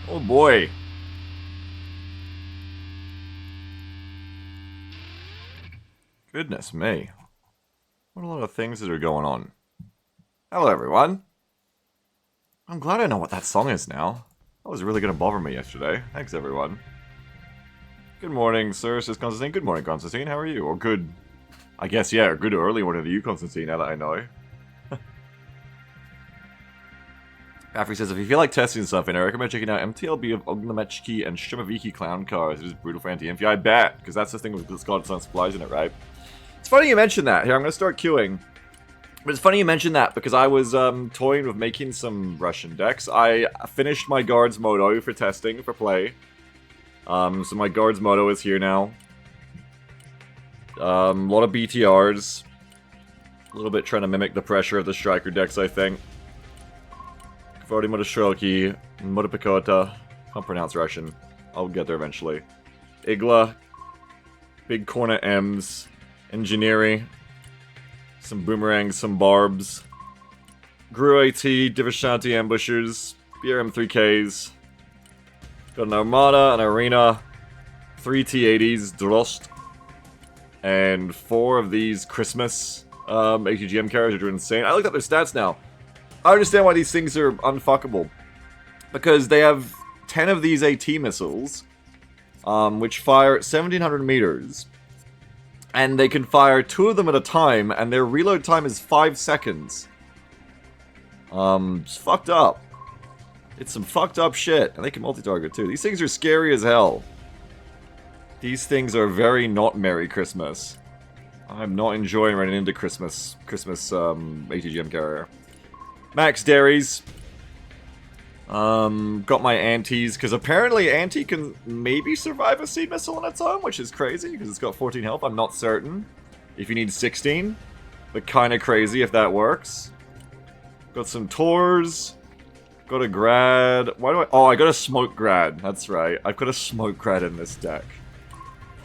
Oh boy. Goodness me. What a lot of things that are going on. Hello, everyone. I'm glad I know what that song is now. That was really going to bother me yesterday. Thanks, everyone. Good morning, sir, says Constantine. Good morning, Constantine. How are you? Or good... I guess, yeah, good early morning to you, Constantine, now that I know. Afri says, if you feel like testing something, I recommend checking out MTLB of Ognamechki and Shimaviki clown cars. It is brutal for anti-infi. I bet, because that's the thing with Scott Sun supplies in it, right? It's funny you mention that. Here, I'm going to start queuing. But it's funny you mention that, because I was toying with making some Russian decks. I finished my Guards Moto for testing, for play. So my Guards Moto is here now. A lot of BTRs. A little bit trying to mimic the pressure of the Striker decks, I think. Kvardy Motostroki, Motopikota. Can't pronounce Russian. I'll get there eventually. Igla. Big Corna M's. Engineering. Some Boomerangs, some Barbs. Gru AT, Divishanti Ambushers. BRM 3Ks. Got an Armada, an Arena. 3 T80s, Drost. And 4 of these Christmas ATGM carriers, which are insane. I looked at their stats now. I understand why these things are unfuckable. Because they have 10 of these AT missiles, which fire at 1700 meters. And they can fire 2 of them at a time, and their reload time is 5 seconds. It's fucked up. It's some fucked up shit. And they can multi-target too. These things are scary as hell. These things are very not Merry Christmas. I'm not enjoying running into Christmas ATGM carrier. Max Dairies. Got my antis, because apparently anti can maybe survive a seed missile on its own, which is crazy, because it's got 14 health. I'm not certain if you need 16, but kind of crazy if that works. Got some Tors. Got a Grad. Why do I... Oh, I got a Smoke Grad. That's right. I've got a Smoke Grad in this deck.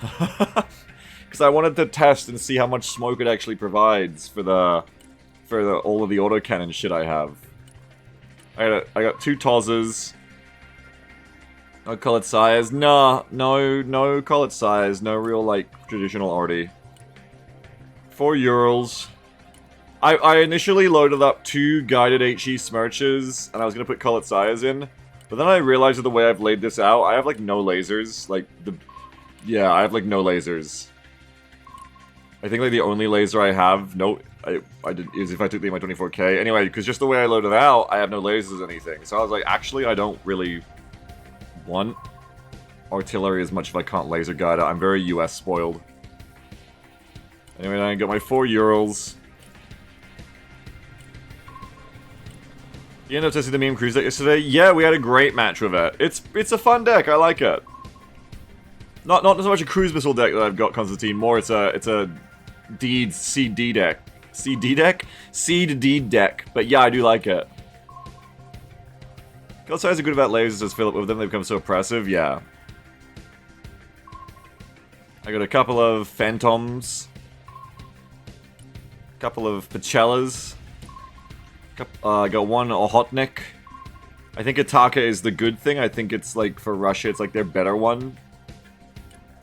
Because I wanted to test and see how much smoke it actually provides for all of the autocannon shit I have. I got 2 Tozzers. No Colored Sires. Nah, no Colored Sires. No real, like, traditional arty. 4 Urals. I initially loaded up 2 Guided HE Smirches, and I was gonna put Colored Sires in. But then I realized that the way I've laid this out, I have, like, no lasers. Like, yeah, I have, like, no lasers. I think, like, the only laser I have, is if I took the MI-24K. Anyway, because just the way I loaded it out, I have no lasers or anything. So I was like, actually, I don't really want artillery as much if I can't laser guide it. I'm very US spoiled. Anyway, I got my 4 Urals. You ended up testing the meme cruise deck yesterday? Yeah, we had a great match with it. It's a fun deck, I like it. Not so much a cruise missile deck that I've got, Constantine. More it's a Deeds CD deck. CD deck? Seed Deed deck. But yeah, I do like it. God size are good about lasers, says Philip. With them, they become so oppressive. Yeah. I got a couple of Phantoms. A couple of Pachellas. I got 1 Ohotnik. I think Ataka is the good thing. I think it's like, for Russia, it's like their better one.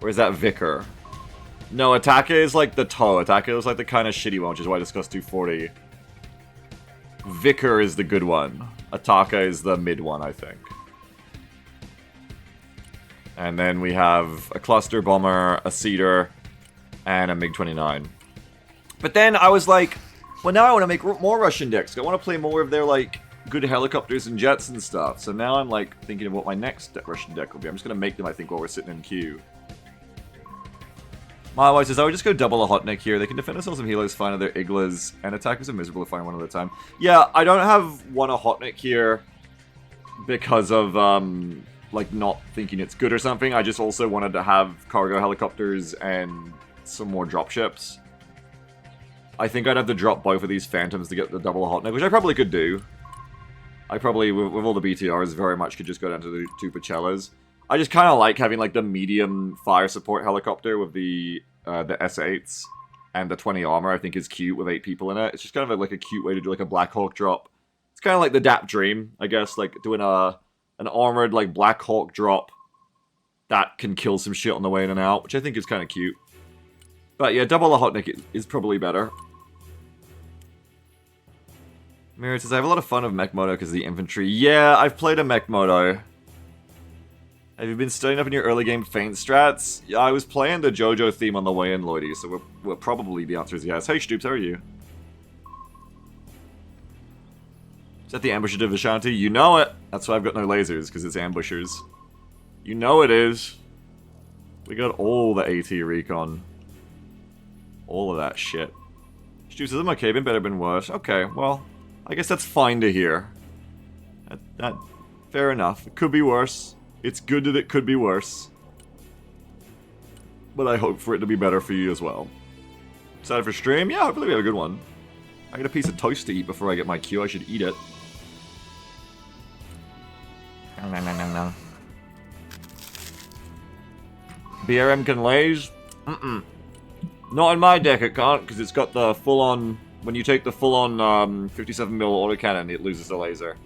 Or is that Vicar? No, Ataka is like the toe. Ataka is like the kind of shitty one, which is why I discussed 240. Vicar is the good one. Ataka is the mid one, I think. And then we have a Cluster Bomber, a Cedar, and a MiG-29. But then I was like, well, now I want to make more Russian decks. I want to play more of their, like, good helicopters and jets and stuff. So now I'm, like, thinking of what my next Russian deck will be. I'm just going to make them, I think, while we're sitting in queue. My wife says, I would just go double a Hotnik here. They can defend themselves from healers fine of their Iglas, and attackers are miserable to find one at a time. Yeah, I don't have one a Hotnik here because of, like, not thinking it's good or something. I just also wanted to have cargo helicopters and some more dropships. I think I'd have to drop both of these Phantoms to get the double Hotnik, which I probably could do. I probably, with all the BTRs, very much could just go down to the 2 Pachellas. I just kind of like having, like, the medium fire support helicopter with the S8s and the 20 armor. I think is cute with 8 people in it. It's just kind of like a cute way to do, like, a Black Hawk drop. It's kind of like the DAP Dream, I guess, like, doing a an armored, like, Black Hawk drop that can kill some shit on the way in and out, which I think is kind of cute. But yeah, double Ochotnik is probably better. Mirror says, I have a lot of fun of Mech Moto because of the infantry. Yeah, I've played a Mech Moto. Have you been studying up in your early game feint strats? Yeah, I was playing the JoJo theme on the way in, Lloydie, so we're probably the answer is yes. Hey, Stoops, how are you? Is that the Ambusher de Vishanti? You know it! That's why I've got no lasers, because it's ambushers. You know it is. We got all the AT recon. All of that shit. Stoops says, I'm okay, been better, been worse. Okay, well, I guess that's fine to hear. That fair enough. It could be worse. It's good that it could be worse. But I hope for it to be better for you as well. Excited for stream? Yeah, hopefully we have a good one. I got a piece of toast to eat before I get my queue. I should eat it. No. BRM can laze? Not in my deck it can't, because it's got the full-on... When you take the full-on 57mm autocannon, it loses the laser.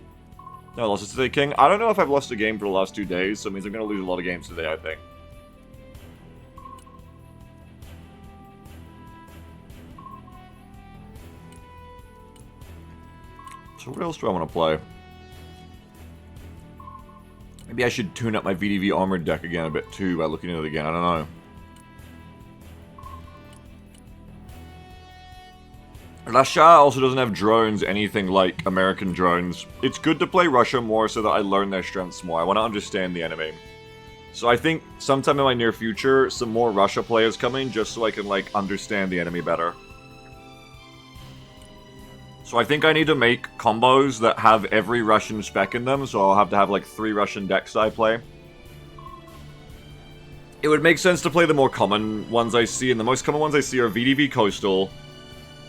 No losses today, King. I don't know if I've lost a game for the last 2 days, so it means I'm going to lose a lot of games today, I think. So what else do I want to play? Maybe I should tune up my VDV Armored deck again a bit too by looking at it again, I don't know. Russia also doesn't have drones anything like American drones. It's good to play Russia more so that I learn their strengths more. I want to understand the enemy. So I think sometime in my near future, some more Russia players coming just so I can, like, understand the enemy better. So I think I need to make combos that have every Russian spec in them, so I'll have to have, like, 3 Russian decks I play. It would make sense to play the more common ones I see, and the most common ones I see are VDV Coastal,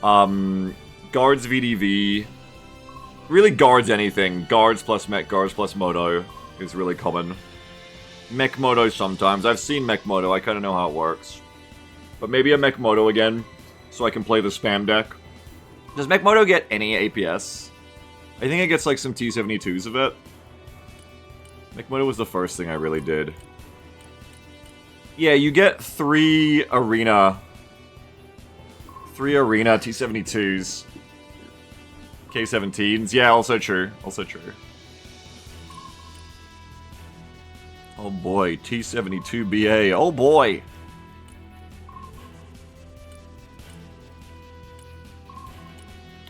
Guards VDV, really Guards anything, Guards plus Mech, Guards plus Moto is really common. Mech Moto sometimes, I've seen Mech Moto, I kind of know how it works. But maybe a Mech Moto again, so I can play the spam deck. Does Mech Moto get any APS? I think it gets like some T-72s of it. Mech Moto was the first thing I really did. Yeah, you get 3 arena T-72s. K-17s. Yeah, also true. Also true. Oh boy, T-72BA. Oh boy!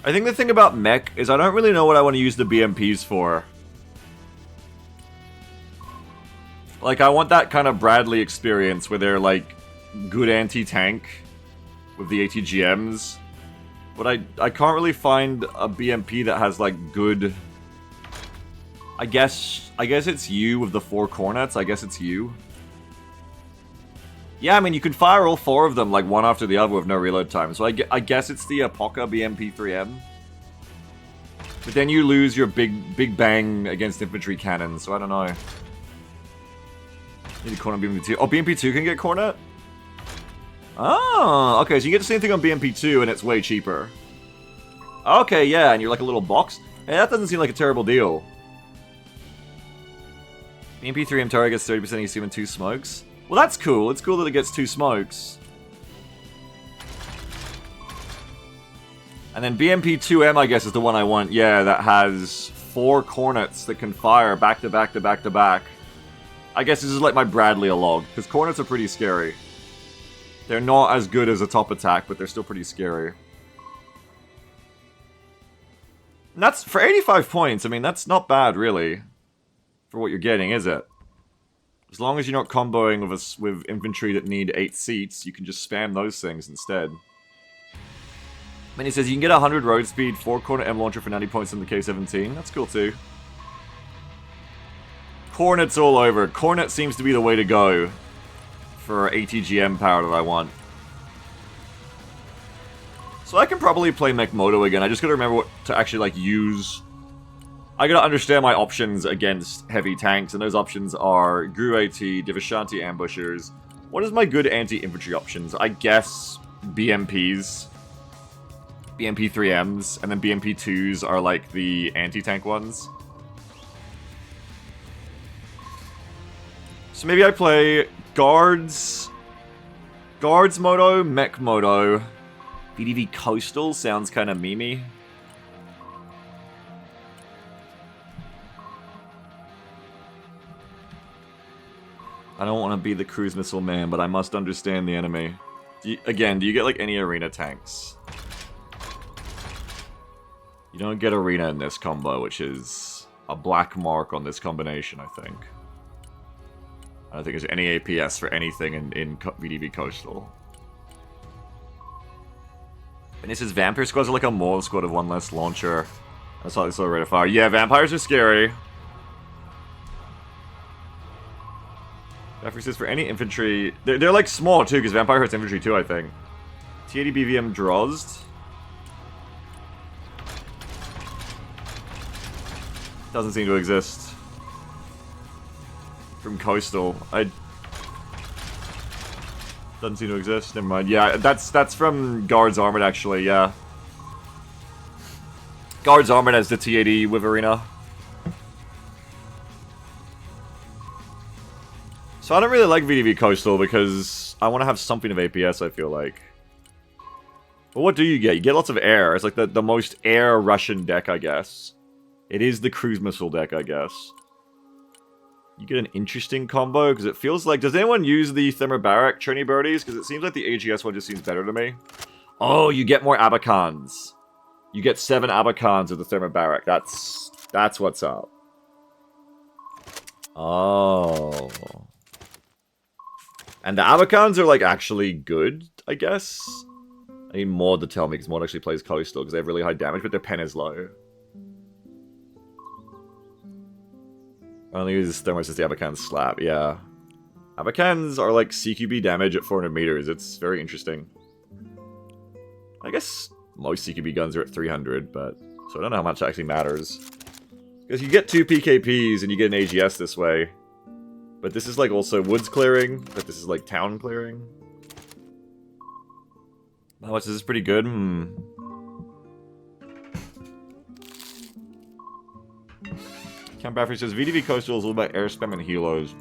I think the thing about mech is I don't really know what I want to use the BMPs for. Like, I want that kind of Bradley experience where they're, like, good anti-tank with the ATGMs. But I can't really find a BMP that has, like, good... I guess it's you with the 4 cornets. I guess it's you. Yeah, I mean, you can fire all 4 of them, like, one after the other with no reload time. So I guess it's the Apoca BMP-3M. But then you lose your big bang against infantry cannons, so I don't know. Need a cornet BMP2. Oh, BMP2 can get cornet? Oh, okay, so you get the same thing on BMP2 and it's way cheaper. Okay, yeah, and you're like a little box. Hey, that doesn't seem like a terrible deal. BMP3M turret gets 30% ECM and 2 smokes. Well, that's cool. It's cool that it gets 2 smokes. And then BMP2M, I guess, is the one I want. Yeah, that has 4 cornets that can fire back to back to back to back. I guess this is like my Bradley log, because cornets are pretty scary. They're not as good as a top attack, but they're still pretty scary. And that's, for 85 points, I mean, that's not bad, really. For what you're getting, is it? As long as you're not comboing with infantry that need 8 seats, you can just spam those things instead. And he says you can get 100 road speed, 4 cornet M launcher for 90 points in the K-17. That's cool too. Cornets all over. Cornet seems to be the way to go for ATGM power that I want. So I can probably play Mech Moto again. I just gotta remember what to actually like use. I gotta understand my options against heavy tanks, and those options are Gru AT, Divishanti Ambushers. What is my good anti-infantry options? I guess BMPs. BMP-3Ms, and then BMP-2s are like the anti-tank ones. So maybe I play Guards Moto, Mech Moto. VDV Coastal sounds kind of memey. I don't want to be the cruise missile man, but I must understand the enemy. Do you get like any arena tanks? You don't get arena in this combo, which is a black mark on this combination, I think. I don't think there's any APS for anything in VDV Coastal. And this is Vampire Squads are like a Morve squad of one less launcher. That's how they saw rate of fire. Yeah, vampires are scary. References for any infantry. They're like small too, because Vampire hurts infantry too, I think. T80 BVM Drozd. Doesn't seem to exist. From Coastal. Doesn't seem to exist. Never mind. Yeah, that's from Guards Armored actually, yeah. Guards Armored has the T80 with Arena. So I don't really like VDV Coastal because I want to have something of APS, I feel like. But what do you get? You get lots of air. It's like the most air Russian deck, I guess. It is the cruise missile deck, I guess. You get an interesting combo, because it feels like... Does anyone use the Thermobaric Trini Birdies? Because it seems like the AGS one just seems better to me. Oh, you get more Abacans. You get 7 Abacans with the Thermobaric. That's what's up. Oh... And the Abacans are, like, actually good, I guess? I need Maud to tell me, because Maud actually plays Coastal, because they have really high damage, but their pen is low. I only use Thermos as the Abacans slap, yeah. Abacans are, like, CQB damage at 400 meters. It's very interesting. I guess most CQB guns are at 300, but... So I don't know how much that actually matters. Because you get 2 PKPs, and you get an AGS this way. But this is like also woods clearing, but this is like town clearing. How much is this? Pretty good? Camp Baffrey says, VDV Coastal is all about air spam and helos.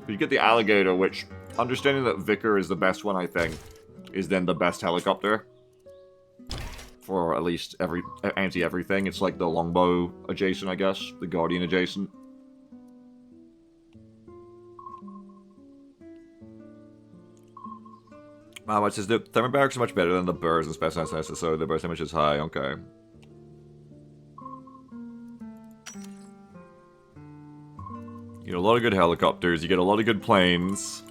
But you get the Alligator, which, understanding that Vicar is the best one, I think, is then the best helicopter. For at least anti-everything. It's like the Longbow adjacent, I guess. The Guardian adjacent. How much is the Thermobarics are much better than the Burrs and Specialized SSO. The burst damage is high, okay. You get a lot of good helicopters, you get a lot of good planes.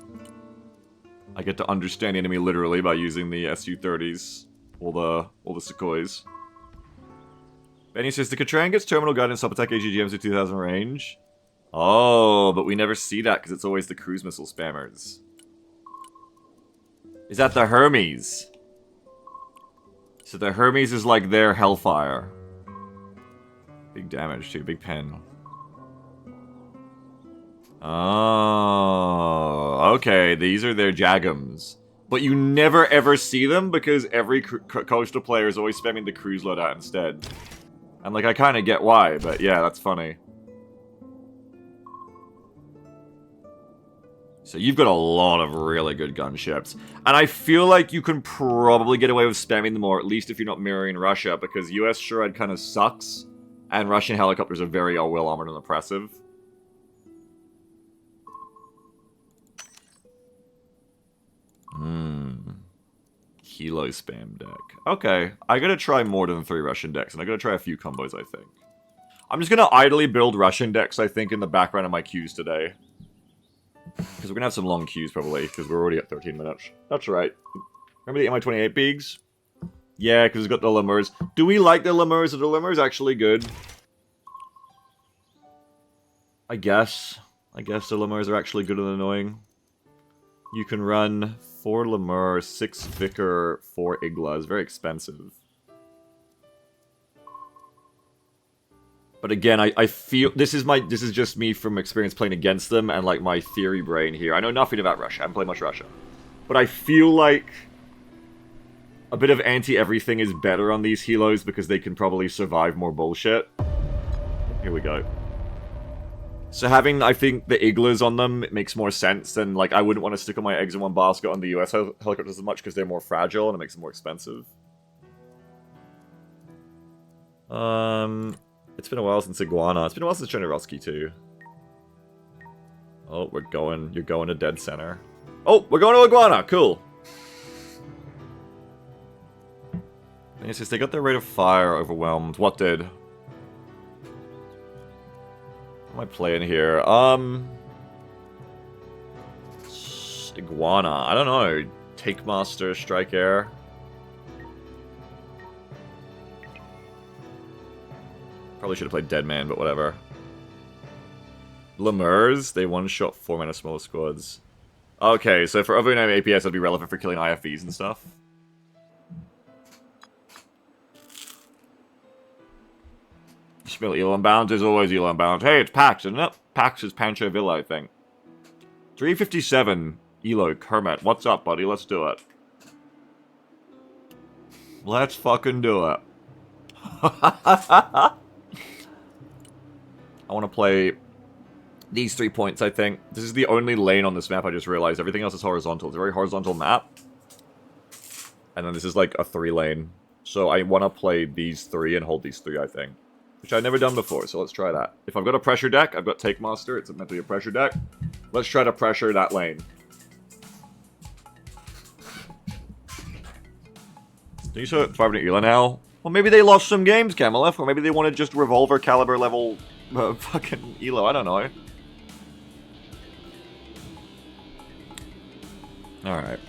I get to understand the enemy literally by using the Su-30s. All the Sukhois. Benny says, the Katran gets terminal guidance sub attack AGGMs at 2000 range. Oh, but we never see that because it's always the cruise missile spammers. Is that the Hermes? So the Hermes is like their Hellfire. Big damage too, big pen. Oh, okay, these are their Jagums. But you never ever see them because every Coastal player is always spamming the cruise loadout instead. And like, I kind of get why, but yeah, that's funny. So you've got a lot of really good gunships. And I feel like you can probably get away with spamming them more, at least if you're not mirroring Russia, because US Shred kind of sucks, and Russian helicopters are very well armored and oppressive. Helo spam deck. Okay, I gotta try more than 3 Russian decks, and I gotta try a few combos, I think. I'm just gonna idly build Russian decks, I think, in the background of my queues today. Because we're gonna have some long queues, probably, because we're already at 13 minutes. That's right. Remember the MI-28 Bigs? Yeah, because it's got the Lemurs. Do we like the Lemurs? Are the Lemurs actually good? I guess. I guess the Lemurs are actually good and annoying. You can run 4 Lemur, 6 Vicar, 4 Igla. It's very expensive. But again, I feel this is just me from experience playing against them and like my theory brain here. I know nothing about Russia. I haven't played much Russia. But I feel like a bit of anti-everything is better on these helos because they can probably survive more bullshit. Here we go. So having, I think, the igloos on them makes more sense than, like, I wouldn't want to stick all my eggs in one basket on the US helicopters as much because they're more fragile and it makes them more expensive. It's been a while since Iguana. It's been a while since Chernobyl too. Oh, you're going to dead center. Oh, we're going to Iguana, cool. Yes, they got their rate of fire overwhelmed. What did? What am I playing here? Iguana. I don't know. Take Master, Strike Air. Probably should have played Deadman, but whatever. Lemurs, they one-shot 4-mana smaller squads. Okay, so for overnight APS, that'd be relevant for killing IFVs and stuff. Spill Elo Unbound is always Elo Unbound. Hey, it's Pax, isn't it? Pax is Pancho Villa, I think. 357, Elo, Kermit. What's up, buddy? Let's do it. Let's fucking do it. I want to play these 3 points, I think. This is the only lane on this map, I just realized. Everything else is horizontal. It's a very horizontal map. And then this is like a 3-lane. So I want to play these 3 and hold these 3, I think. Which I've never done before, so let's try that. If I've got a pressure deck, I've got Take Master. It's meant to be a pressure deck. Let's try to pressure that lane. Do you show 500 Ela now? Well, maybe they lost some games, Camelef, or maybe they wanted just Revolver caliber level fucking Elo. I don't know. Alright.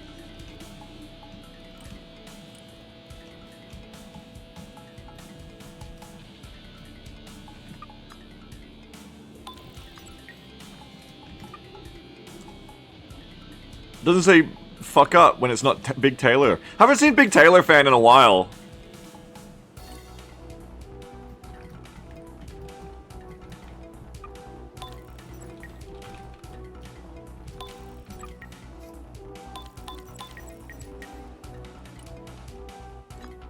Doesn't say fuck up when it's not Big Taylor. Haven't seen Big Taylor fan in a while.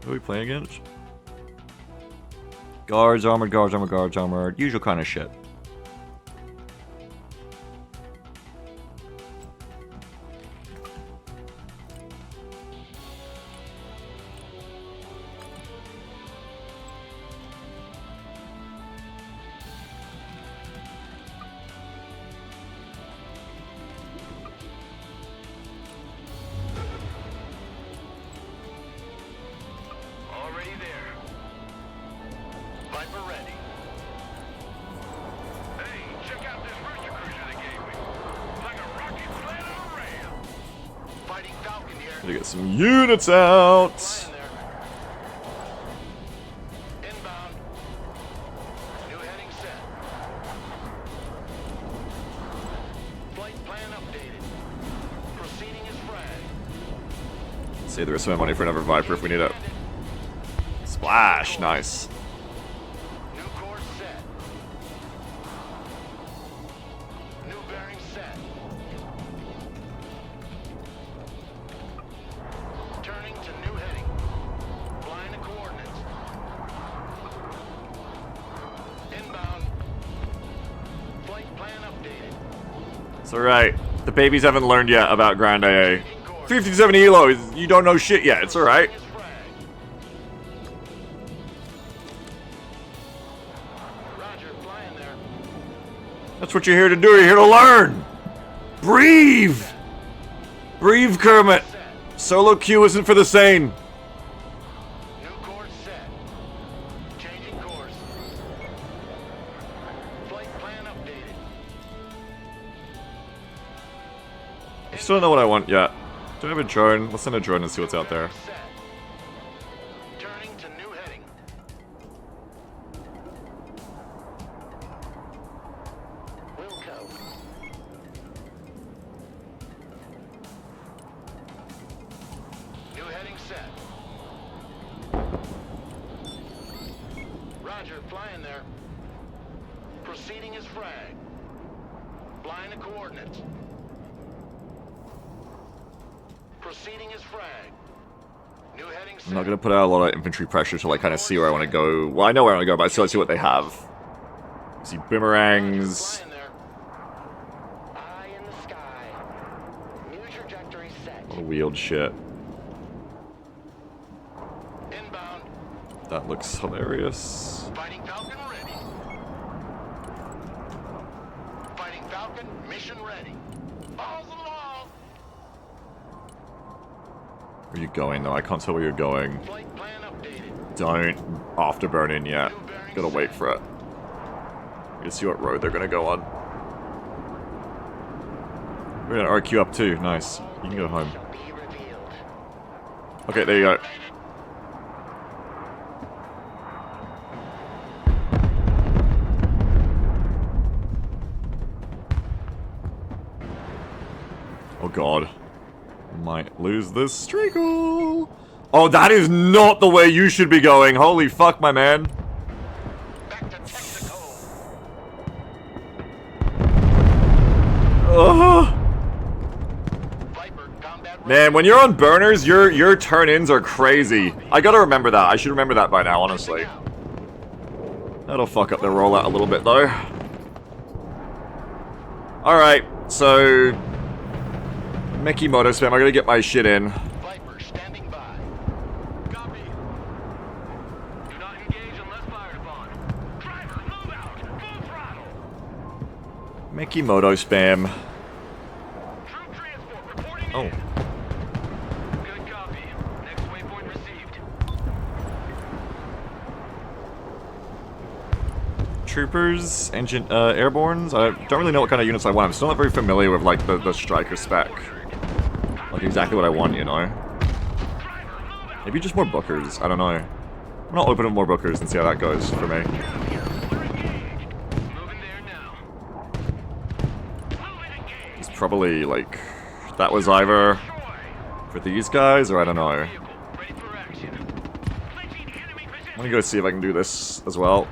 Who are we playing against? Guards, armored, guards, armored, guards, armored. Usual kind of shit. Gotta get some units out. Inbound. New heading set. Flight plan updated. Proceeding as frag. Save the rest of my money for another Viper if we need it. Splash, nice. New course set. New bearing set. Turning to new heading. Flying the coordinates. Inbound. Flight plan updated. It's alright. The babies haven't learned yet about Grand AA. 357 Elo, you don't know shit yet. It's alright. As frag. Roger, flying there. That's what you're here to do. You're here to learn. Breathe. Breathe, Kermit. Solo queue isn't for the sane. New course set. Changing course. Flight plan updated. I still don't know what I want yet. Do I have a drone? Let's send a drone and see what's out there. Set. Turning to new heading. Wilco. New heading set. Roger, flying there. Proceeding as frag. Flying the coordinates. Proceeding as frag. New heading set. I'm not gonna put out a lot of infantry pressure to like kind of see where I want to go. Well, I know where I want to go, but I still see what they have. See boomerangs, Flying there. of wheeled shit. Inbound. That looks hilarious. Fighting Falcon ready. Fighting Falcon, mission ready. Balls along. Where are you going, though? I can't tell where you're going. Flight plan updated. Don't afterburn in yet. Gotta wait for it. Gotta see what road they're gonna go on. We're gonna RQ up too. Nice. You can go home. Shall be revealed. Okay, there you go. Oh god. Might lose this streakle. Oh, that is not the way you should be going. Holy fuck, my man. Back to Texaco. Ugh. Viper combat ready. Man, when you're on burners, your turn-ins are crazy. I gotta remember that. I should remember that by now, honestly. That'll fuck up the rollout a little bit, though. Alright, so... Mickey Moto Spam, I gotta get my shit in. Viper standing by. Copy. Do not engage unless fired upon. Driver, move out. Full throttle. Mickey Moto Spam. Troop transport reporting Oh. in. Good copy. Next waypoint received. Troopers, engine, airbornes. I don't really know what kind of units I want. I'm still not very familiar with, like, the striker spec. Like, exactly what I want, you know? Maybe just more bookers. I don't know. I'm not open to more bookers and see how that goes for me. Moving there now. Moving engaged. It's probably, like... That was either for these guys, or I don't know. Vehicle ready for action. Clinching enemy I'm position. gonna go see if I can do this as well.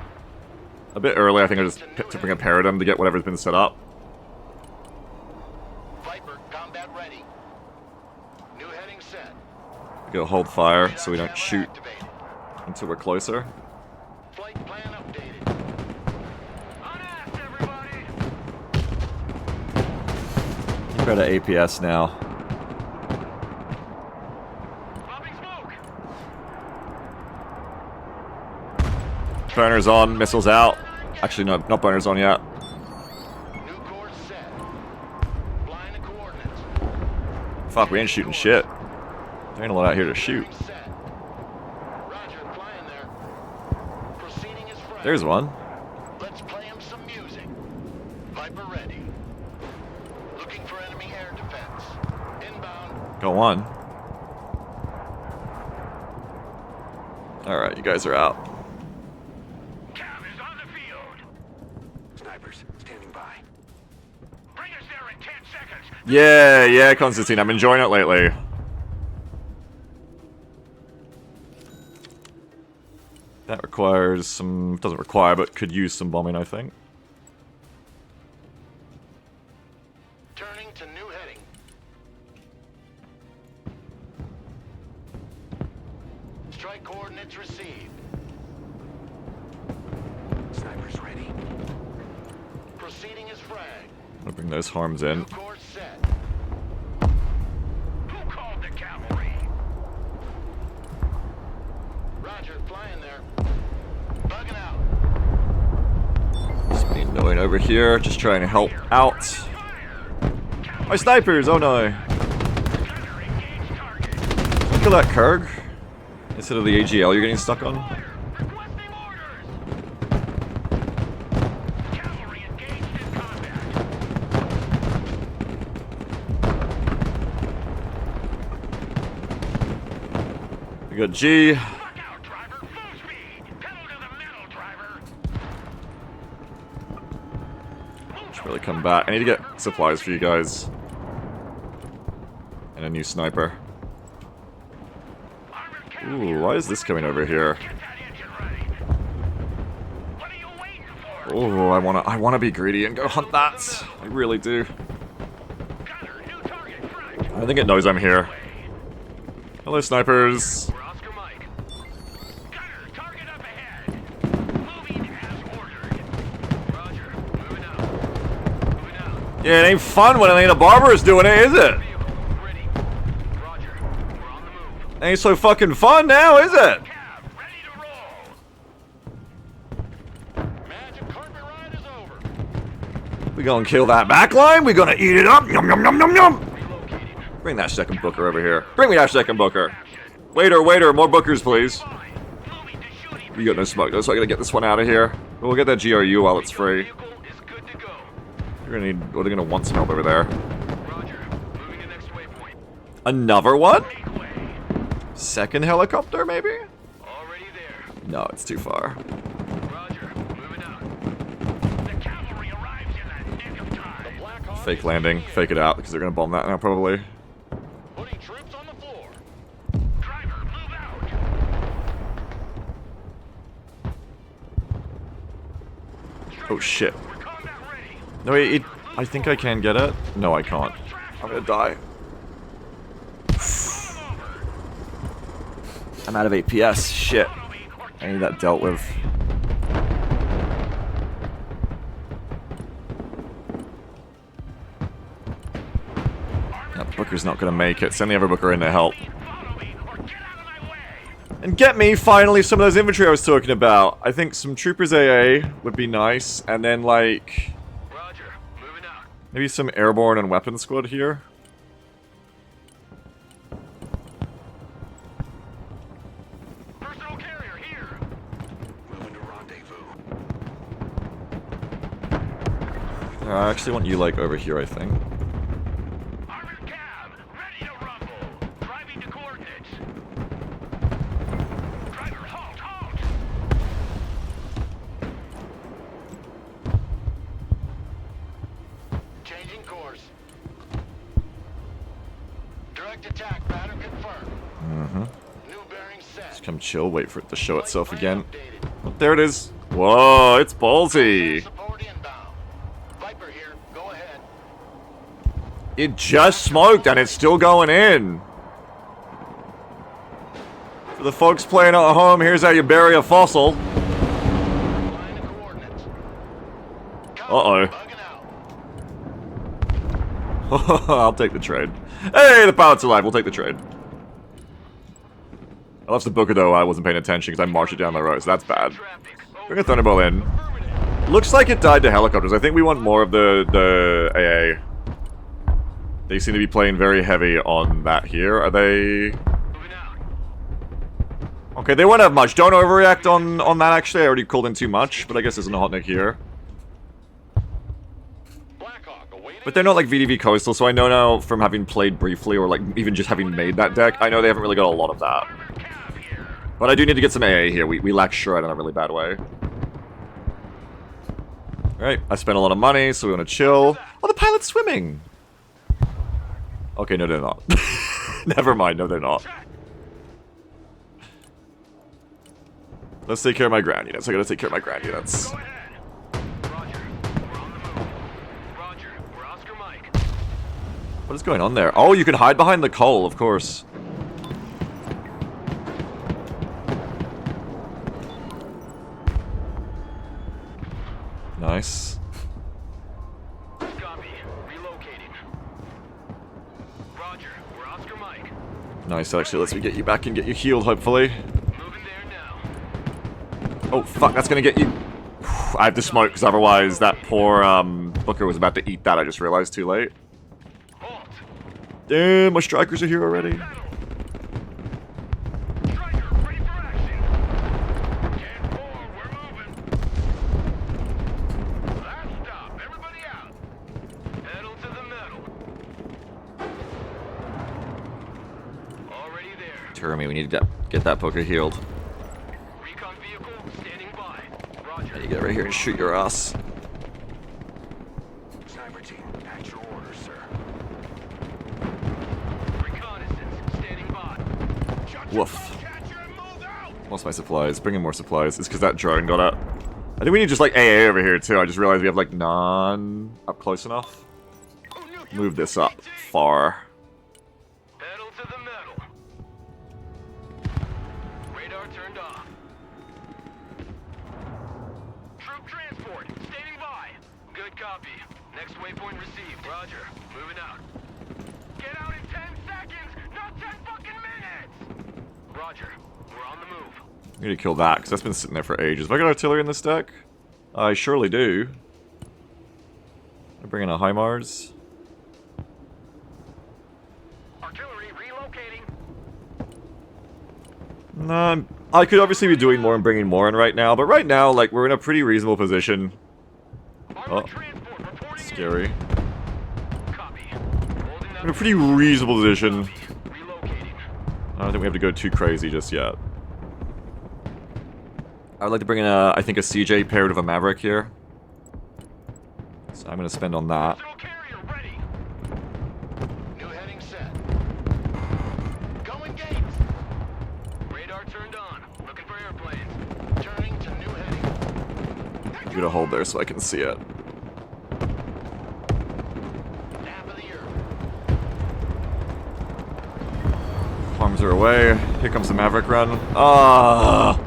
A bit early, I think I just picked to bring a Paradigm to get whatever's been set up. Viper combat ready. New heading set. Go hold fire so we don't Camera shoot activated. until we're closer. Flight plan updated. Unasked, everybody. Go to APS now. Popping smoke. Burners on, missiles out. Actually, no, not burners on yet. New course set. Flying the coordinates. Fuck, we ain't shooting shit. There ain't a lot out here to shoot. Set. Roger, flying there. Proceeding as friend. There's one. Let's play him some music. Viper ready. Looking for enemy air defense. Inbound. Go on. Alright, you guys are out. Cav is on the field. Snipers standing by. Bring us there in 10 seconds. Yeah, Constantine, I'm enjoying it lately. That requires some... doesn't require, but could use some bombing, I think. Turning to new heading. Strike coordinates received. Snipers ready. Proceeding as frag. I'm gonna bring those harms in. New course set. Who called the cavalry? Roger, flying there. Bugging out. Speed knowing over here, just trying to help out. My snipers! Oh no! Gunner engaged target. Look at that Kurg. Instead of the AGL you're getting stuck on. Requesting orders. Cavalry engaged in combat. We got G. Look out, driver. Full speed. Pedal to the metal, driver. Should really come back. I need to get supplies for you guys. And a new sniper. Armored cav Ooh, here. why is this coming over here? Get that engine ready. What are you waiting for? Oh, I wanna be greedy and go hunt that. I really do. Gunner, new target frag. I think it knows I'm here. Hello, snipers. We're Oscar Mike. Gunner, target up ahead. Moving as ordered. Roger, moving out. Moving out. Yeah, it ain't fun when Elena Barber is doing it, is it? Vehicle ready. Ain't so fucking fun now, is it? Cab, ready to roll. Magic carpet ride is over. We gonna kill that backline? We gonna eat it up? Yum yum yum yum yum! Relocating. Bring that second booker over here. Bring me that second booker. Waiter, waiter, more bookers, please. Moving to shooting. You got no smoke though, so I gotta get this one out of here. We'll get that GRU while it's free. Vehicle is good to go. You're gonna need. Well, they're gonna want some help over there. Roger. Moving to next waypoint. Another one? Make way. Second helicopter, maybe? Already there. No, it's too far. Roger. Moving out. The cavalry arrives in the nick of time. The Black Hawk Fake is landing. moving in. Fake it out because they're gonna bomb that now, probably. Putting troops on the floor. Driver, move out. Oh shit. We're combat ready. No, wait, I think I can get it. No, I can't. I'm gonna die. I'm out of APS. Shit. I need that dealt with. That booker's not gonna make it. Send the other booker in to help. Follow me or get out of my way. And get me, finally, some of those infantry I was talking about. I think some troopers AA would be nice. And then, like, Roger. Moving out. maybe some airborne and weapons squad here. Personal carrier here. Moving to rendezvous. I actually want you, like, over here, I think. Armored cab, ready to rumble. Driving to coordinates. Driver, halt, halt. Changing course. Direct attack pattern confirmed. Mm-hmm. New bearing set. Just come chill, wait for it to show itself Flight again. plan updated. Oh, there it is. Whoa, it's ballsy. Support inbound. Viper here. Go ahead. It just smoked and it's still going in. For the folks playing at home, here's how you bury a fossil. Line of coordinates. Uh-oh. Bugging out. I'll take the trade. Hey, the pilot's alive. We'll take the trade. I left the booker though. I wasn't paying attention because I marched it down the road, so that's bad. Traffic. Bring a Thunderbolt in. Affirmative. Looks like it died to helicopters. I think we want more of the AA. They seem to be playing very heavy on that here. Are they... Moving out. Okay, they won't have much. Don't overreact on that, actually. I already called in too much, but I guess there's a hot nick here. Blackhawk awaiting. But they're not like VDV Coastal, so I know now from having played briefly, or like even just having made that deck, I know they haven't really got a lot of that. Armored cab here. But I do need to get some AA here. We lack Shred in a really bad way. Alright, I spent a lot of money, so we want to chill. Oh, the pilot's swimming! Okay, no, they're not. Never mind, no, they're not. Let's take care of my ground units. I gotta take care of my ground units. Go ahead. Roger. We're on the move. Roger. We're Oscar Mike. What is going on there? Oh, you can hide behind the coal, of course. Nice. Copy. Relocating. Roger. We're Oscar Mike. Nice, actually lets me get you back and get you healed, hopefully. Moving there now. Oh, fuck, that's gonna get you... I have to smoke, because otherwise that poor, Booker was about to eat that, I just realized too late. Halt. Damn, my strikers are here already. Striker, ready for action. 10-4, we're moving. Last stop. Everybody out. Pedal to the metal. Already there. Jeremy, we need to get that Booker healed. Recon vehicle standing by. Roger. You get right here and shoot your ass. Sniper team, at your orders, sir. Reconnaissance standing by. Shut your Woof. catcher and move out. Lost my supplies. Bring in more supplies. It's because that drone got up. I think we need just like AA over here too. I just realized we have like none up close enough. Move this up far. Pedal to the metal. Radar turned off. Troop transport standing by. Good copy. Next waypoint received. Roger. Moving out. Get out in 10 seconds, not 10 fucking minutes. Roger. We're on the move. I need to kill that, because that's been sitting there for ages. Have I got artillery in this deck? I surely do. I bring in a HIMARS. Artillery relocating. Nah, I could obviously be doing more and bringing more in right now, but right now, like, we're in a pretty reasonable position. Armored Oh, transport reporting scary. in. Copy. Holding In a pretty reasonable position. Relocating. I don't think we have to go too crazy just yet. I would like to bring in I think a CJ paired with a Maverick here. So I'm going to spend on that. Personal carrier ready. New heading set. Going gates. Radar turned on. Looking for airplanes. Turning to new heading. I'm going to hold there so I can see it. Nap of the earth. Arms are away. Here comes the Maverick run. Ah!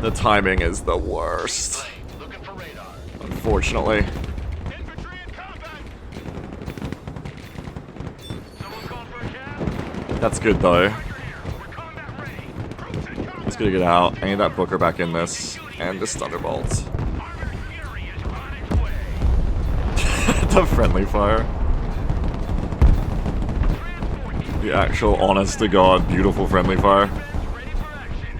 The timing is the worst. Looking for radar. Unfortunately. Infantry in combat. Someone called for a cab. That's good though. We're combat ready. Troops in combat. Let's get it out. I need that Booker back in this. And this Thunderbolt. Armored fury is on its way. The friendly fire. Transport The actual honest to god beautiful friendly fire. ready for action.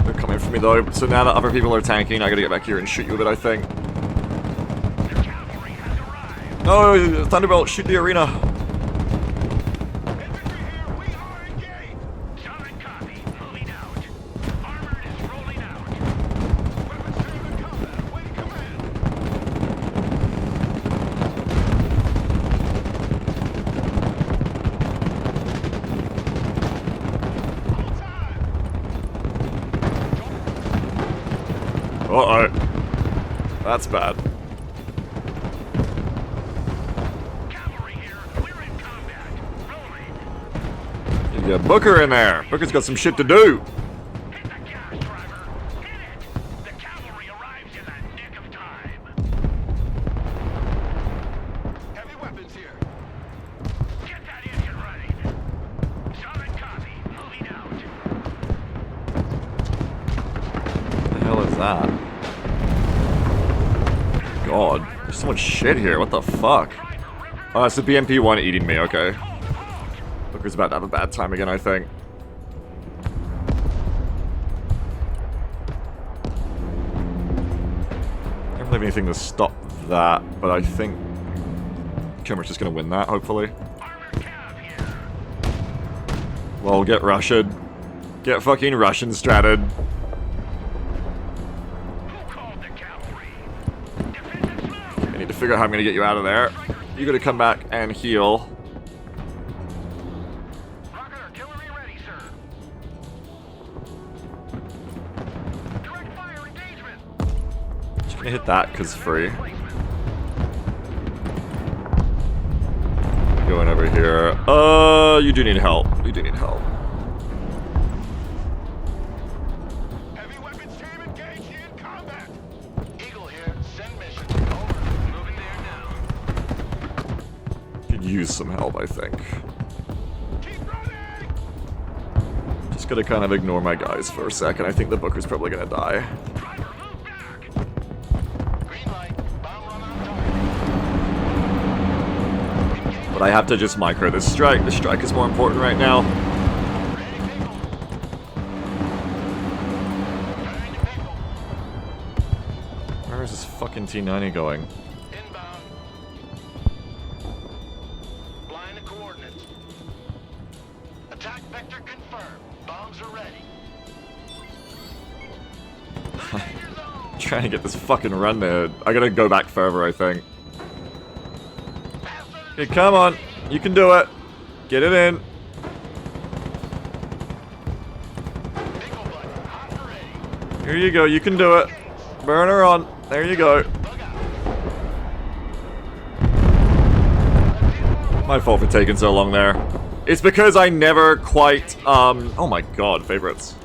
They're coming for me though. So now that other people are tanking, I gotta get back here and shoot you a bit, I think. The cavalry has arrived. Oh, Thunderbolt, shoot the arena. Infantry here, we are engaged. Solid copy. Moving out. Armored is rolling out. Weapons trained in combat. Awaiting command. Hold time. Uh-oh. That's bad. Cavalry here. We're in combat. Rolling. You get Booker in there. Booker's got some shit to do. Hit the gas, driver. Hit it. The cavalry arrives in the nick of time. Heavy weapons here. Get that engine running. Solid copy. Moving out. What the hell is that? God, there's so much shit here. What the fuck? Oh, it's the BMP-1 eating me. Okay. Booker's about to have a bad time again, I think. I don't have anything to stop that, but I think Kimmer's just gonna win that, hopefully. Armored cab here. Well, get Russian. Get fucking Russian stratted. Who called the cavalry? Defend the smoke. I need to figure out how I'm gonna get you out of there. You gotta come back and heal. Rocket artillery ready, sir. Direct fire engagement. Just gonna hit that, cause free. Going over here. You do need help. You do need help. Heavy weapons team engaged in combat. Eagle here. Send mission. Over. Moving there now. Could use some help, I think. Keep running. Just gotta kind of ignore my guys for a second. I think the Booker's probably gonna die. Driver, move back. Green light. Bomb run on target. But I have to just micro this strike. The strike is more important right now. Ready, vehicle. Firing the vehicle. Where is this fucking T-90 going? Inbound. Blind the coordinates. Attack vector confirmed. Bombs are ready. Danger zone. Trying to get this fucking run there. I gotta go back further, I think. Okay, come on. You can do it. Get it in. Vehicle button. Hot and ready. Here you go. You can do it. Burn her on. There you go. Bug out. My fault for taking so long there. It's because I never quite, oh my god, favorites.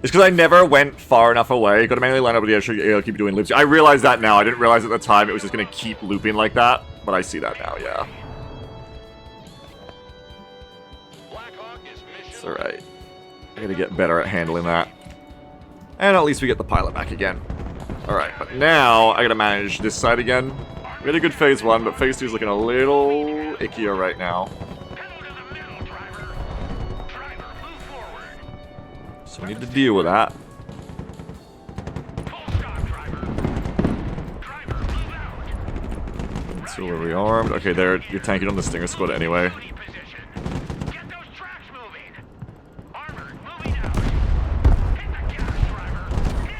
It's because I never went far enough away. Gotta manually line up with the extra, keep doing loops. I realize that now. I didn't realize at the time it was just gonna keep looping like that. but I see that now, yeah. Black Hawk is mission. It's alright. I gotta get better at handling that. And at least we get the pilot back again. Alright, but now I gotta manage this side again. We had a good phase 1, but phase 2 is looking a little ickier right now. Pedal to the middle, driver. Driver, move forward. So we need to deal with that. Full stop, driver. Driver, move out. So we're rearmed. Okay, you're tanking on the Stinger squad anyway. Position. Get those tracks moving. Armored, moving out. Hit the gas, driver.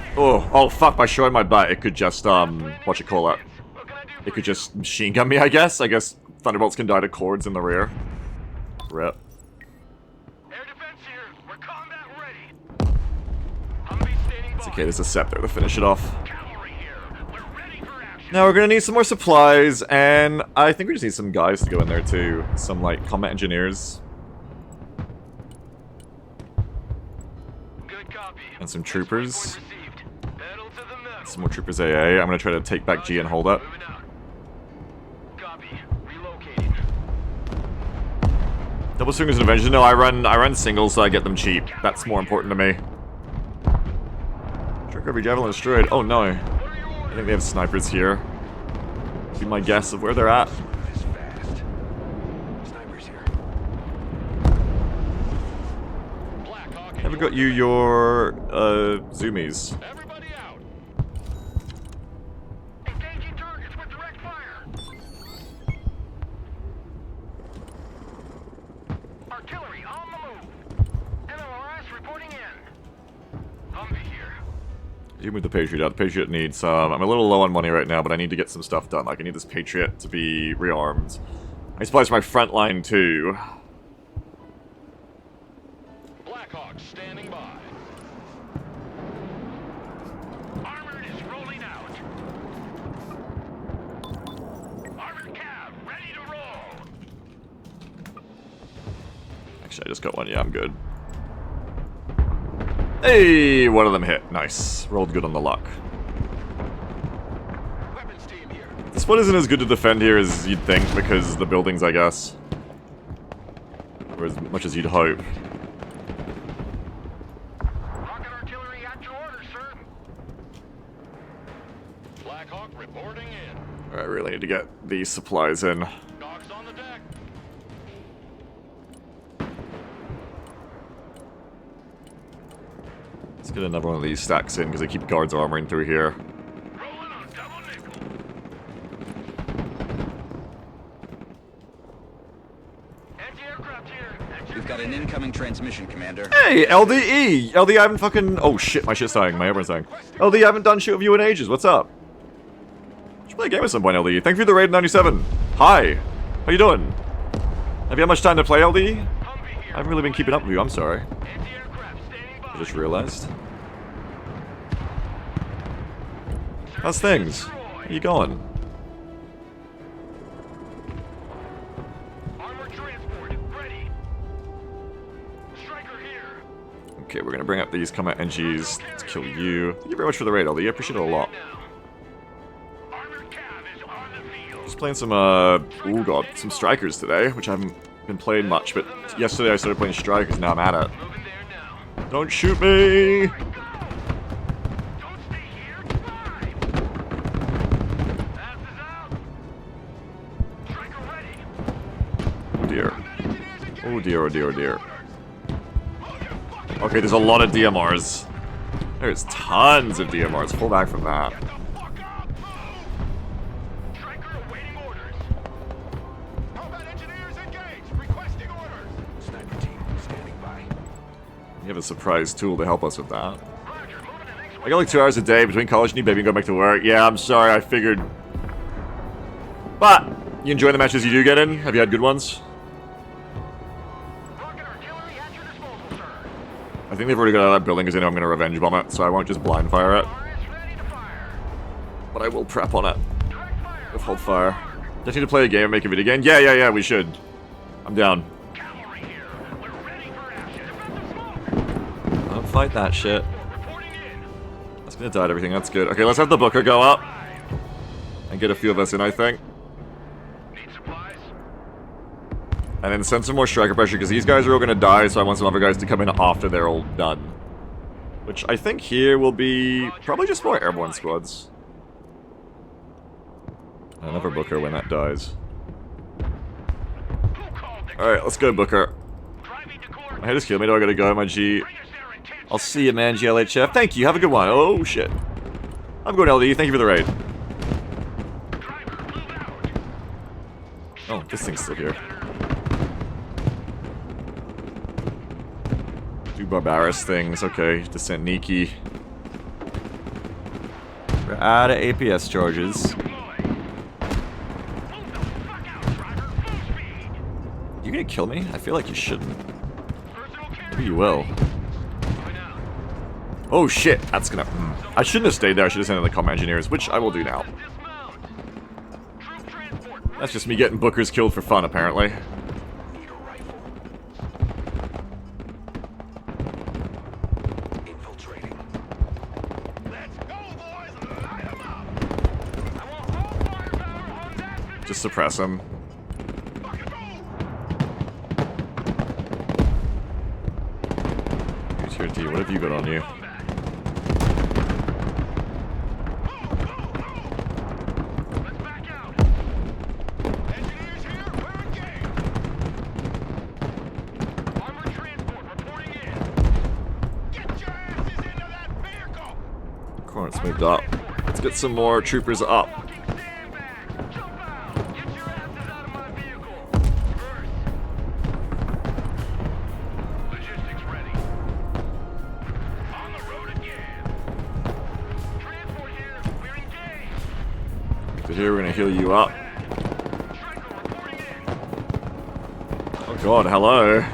Hit it. Oh fuck, by showing my butt, it could just, what you call it? What can I do It for could just machine gun me, I guess. I guess Thunderbolts can die to cords in the rear. Rip. Air defense here. We're combat ready. Humvee standing by. It's okay, there's a Scepter to finish it off. Cavalry here. We're ready for action. Now we're gonna need some more supplies, and I think we just need some guys to go in there too. Some, like, combat engineers. Good copy. And some troopers. Received. Pedal to the metal. Some more troopers AA. I'm gonna try to take back G and hold up. Moving out. Copy. Relocating. Double swingers and Avengers. No, I run singles so I get them cheap. That's more important to me. Trick every javelin destroyed. Oh no. I think they have snipers here. Be my guess of where they're at. This fast. Snipers here. Black Hawk. Haven't got you your zoomies. Everybody out. Engaging targets with direct fire. Artillery on the move. MLRS reporting in. Humvee here. You move the Patriot out. The Patriot needs I'm a little low on money right now, but I need to get some stuff done. Like, I need this Patriot to be rearmed. I supplies for my front line too. Black Hawk standing by. Armored is rolling out. Armored cab ready to roll. Actually, I just got one. Yeah, I'm good. Hey, one of them hit. Nice. Rolled good on the luck. Weapons team here. This one isn't as good to defend here as you'd think because of the buildings, I guess. Or as much as you'd hope. Rocket artillery at your order, sir. Black Hawk reporting in. Alright, I really need to get these supplies in. Dogs on the deck. Let's get another one of these stacks in because they keep guards armoring through here. Rolling on double nickel. Anti-aircraft here. At your We've got an incoming transmission, Commander. Hey, LDE! LD, I haven't fucking... Oh shit, my shit's dying. My everyone's dying. LD, I haven't done shit with you in ages. What's up? Should play a game at some point, LD. Thank you for the raid 97. Hi. How you doing? Have you had much time to play, LD? Humvee here. I haven't really been keeping up with you. I'm sorry. Anti-aircraft standing by. I just realized. How's things? How you going? Armored transport ready. Striker here. Okay, we're gonna bring up these combat NGs to kill you. Thank you very much for the raid, LD. I appreciate it a lot. Now. Armored cab is on the field. Just playing some, oh god, some strikers today, which I haven't been playing much, but yesterday I started playing strikers, now I'm at it. Moving there now. Don't shoot me! Don't stay here. Fly. Pass is out. Striker ready. Oh dear. Engineers engaged. Oh dear, oh dear, oh dear. Okay, there's a lot of DMRs. There's tons of DMRs. Pull back from that. Get the fuck up. Move. Striker awaiting orders. Combat engineers engaged. Requesting orders. Sniper team standing by. You have a surprise tool to help us with that. Roger. Moving to next I got like 2 hours a day between college and new baby and going back to work. Yeah, I'm sorry, I figured. But, you enjoy the matches you do get in? Have you had good ones? rocket artillery at your disposal, sir. I think they've already got out of that building because they know I'm going to revenge bomb it, so I won't just blind fire it. RS ready to fire. But I will prep on it. Direct fire. With hold fire. Don't need to play a game and make a video again? Yeah, we should. I'm down. Cavalry here. We're ready for action. Defensive smoke. Don't fight that shit. Reporting in. That's gonna die to everything, that's good. Okay, let's have the Booker go up. And get a few of us in, I think. And then send some more striker pressure, because these guys are all going to die, so I want some other guys to come in after they're all done. Which I think here will be probably just more airborne squads. Another Booker when that dies. Alright, let's go, Booker. My head is killing me. Do I gotta go, my G? I'll see you, man, GLHF. Thank you. Have a good one. Oh, shit. I'm going LD. Thank you for the raid. Oh, this thing's still here. Do Barbarous things. Okay, Descent Niki. We're out of APS charges. You gonna kill me? I feel like you shouldn't. Maybe you will. Oh shit, that's gonna... I shouldn't have stayed there, I should have sent in the comm engineers, which I will do now. That's just me getting Bookers killed for fun, apparently. Just suppress him. Here, D, what have you got on you? Coordinates moved up. Let's get some more troopers up. Here, we're gonna heal you up. Oh god, hello.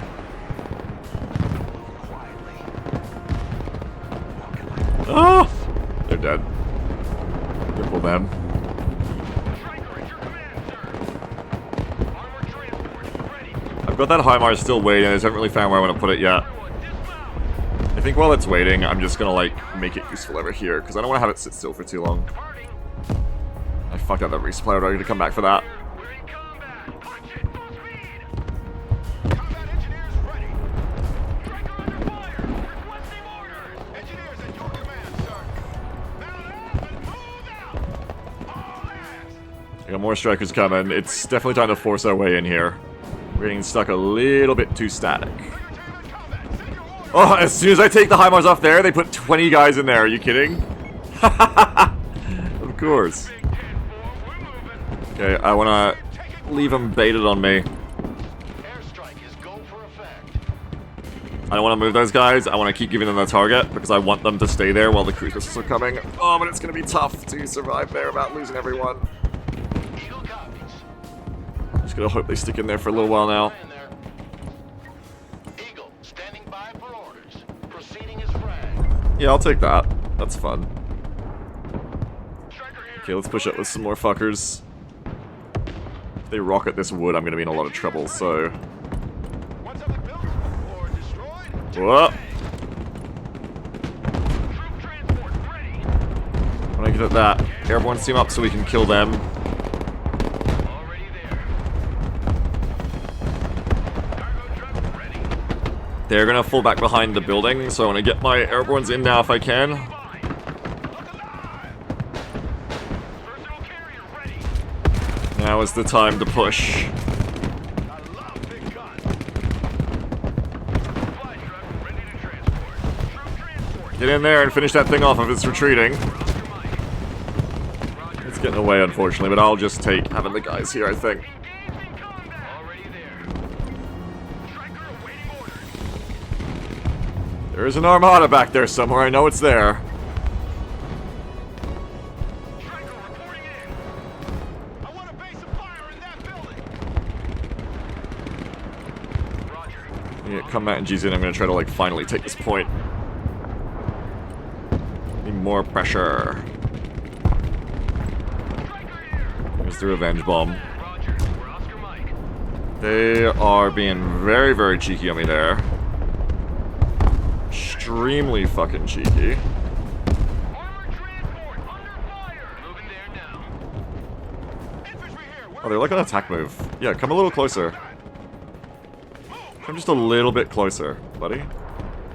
Ah! They're dead. Cripple them. I've got that HIMARS still waiting, I just haven't really found where I want to put it yet. I think while it's waiting, I'm just gonna, like, make it useful over here, because I don't want to have it sit still for too long. I fucked up that resupply, I'm gonna come back for that. I got more strikers coming. It's definitely time to force our way in here. We're getting stuck a little bit too static. Oh, as soon as I take the HIMARS off there, they put 20 guys in there. Are you kidding? Of course. Okay, I want to leave them baited on me. I don't want to move those guys. I want to keep giving them the target because I want them to stay there while the cruise missiles are coming. Oh, but it's going to be tough to survive there without losing everyone. Just going to hope they stick in there for a little while now. Yeah, I'll take that. That's fun. Okay, let's push up with some more fuckers. If they rocket this wood, I'm going to be in a lot of trouble, so... Whoa! When I get at that, airborne team up so we can kill them. They're gonna fall back behind the building, so I want to get my airbornes in now if I can. Now is the time to push. Get in there and finish that thing off if it's retreating. It's getting away, unfortunately, but I'll just take having the guys here, I think. There's an armada back there somewhere, I know it's there. Yeah, combat and G's in, I'm gonna try to, like, finally take this point. Need more pressure. There's the revenge bomb. They are being very, very cheeky on me there. Extremely fucking cheeky. Oh, they're like an attack move. Yeah, come a little closer. Come just a little bit closer, buddy.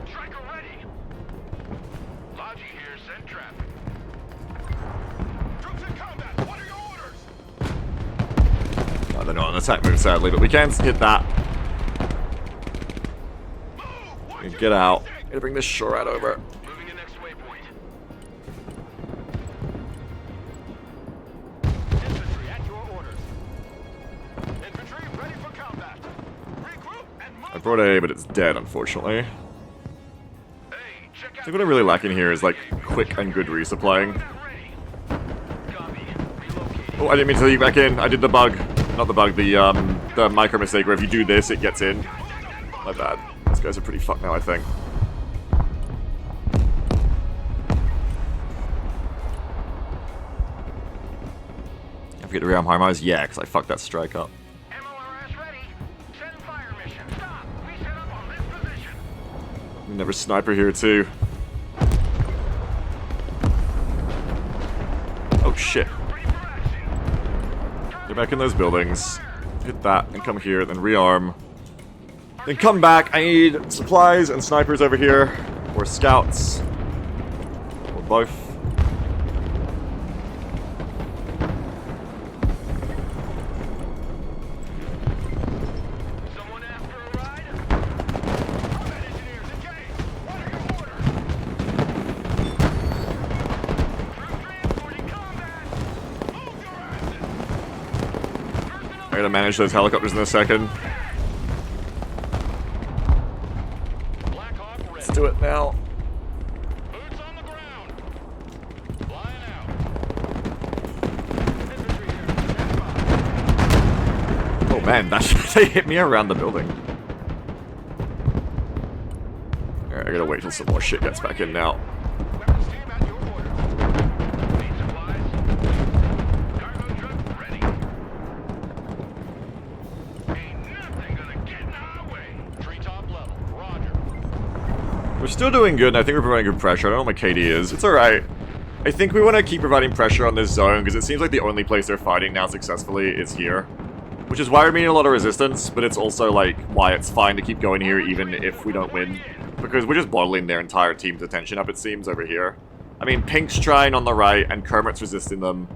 Striker ready. Logi here, send traffic. Troops in combat. What are your orders? Oh, they're not on attack move, sadly, but we can hit that. Get out. Gotta bring this shore out over. Moving to next waypoint. Infantry at your orders. Infantry ready for combat. Regroup and move. I brought A, but it's dead, unfortunately. Hey, check I out think what I'm really lacking here is, like, quick and good resupplying. ready. Copy. Relocating. Oh, I didn't mean to let you back in. I did the bug. Not the bug, the micro mistake where if you do this, it gets in. My bad. These guys are pretty fucked now, I think. I forget to rearm HIMARS? Yeah, because I fucked that strike up. MLRS ready. Send fire mission. Stop. We set up on this position. Never sniper here, too. Oh, shit. Ready for action. Get back in those buildings. Hit that, and come here, then rearm. Then come back. I need supplies and snipers over here. Or scouts. Or both. Someone after a ride? Combat engineers engaged. What are your orders? Troop transporting combat. Move your asses. Personnel I gotta manage those helicopters in a second. Black Hawk ready. Let's do it now. Boots on the ground. Flying out. Infantry here. Stand by. Oh man, they hit me around the building. Alright, I gotta wait till some more shit gets back in now. Weapons team at your orders. Need supplies? Cargo truck ready. Ain't nothing gonna get in our way. Treetop level. Roger. We're still doing good, and I think we're providing good pressure. I don't know what my KD is. It's alright. I think we want to keep providing pressure on this zone, because it seems like the only place they're fighting now successfully is here. Which is why we're meeting a lot of resistance, but it's also, like, why it's fine to keep going here even if we don't win. Because we're just bottling their entire team's attention up, it seems, over here. I mean, Pink's trying on the right, and Kermit's resisting them.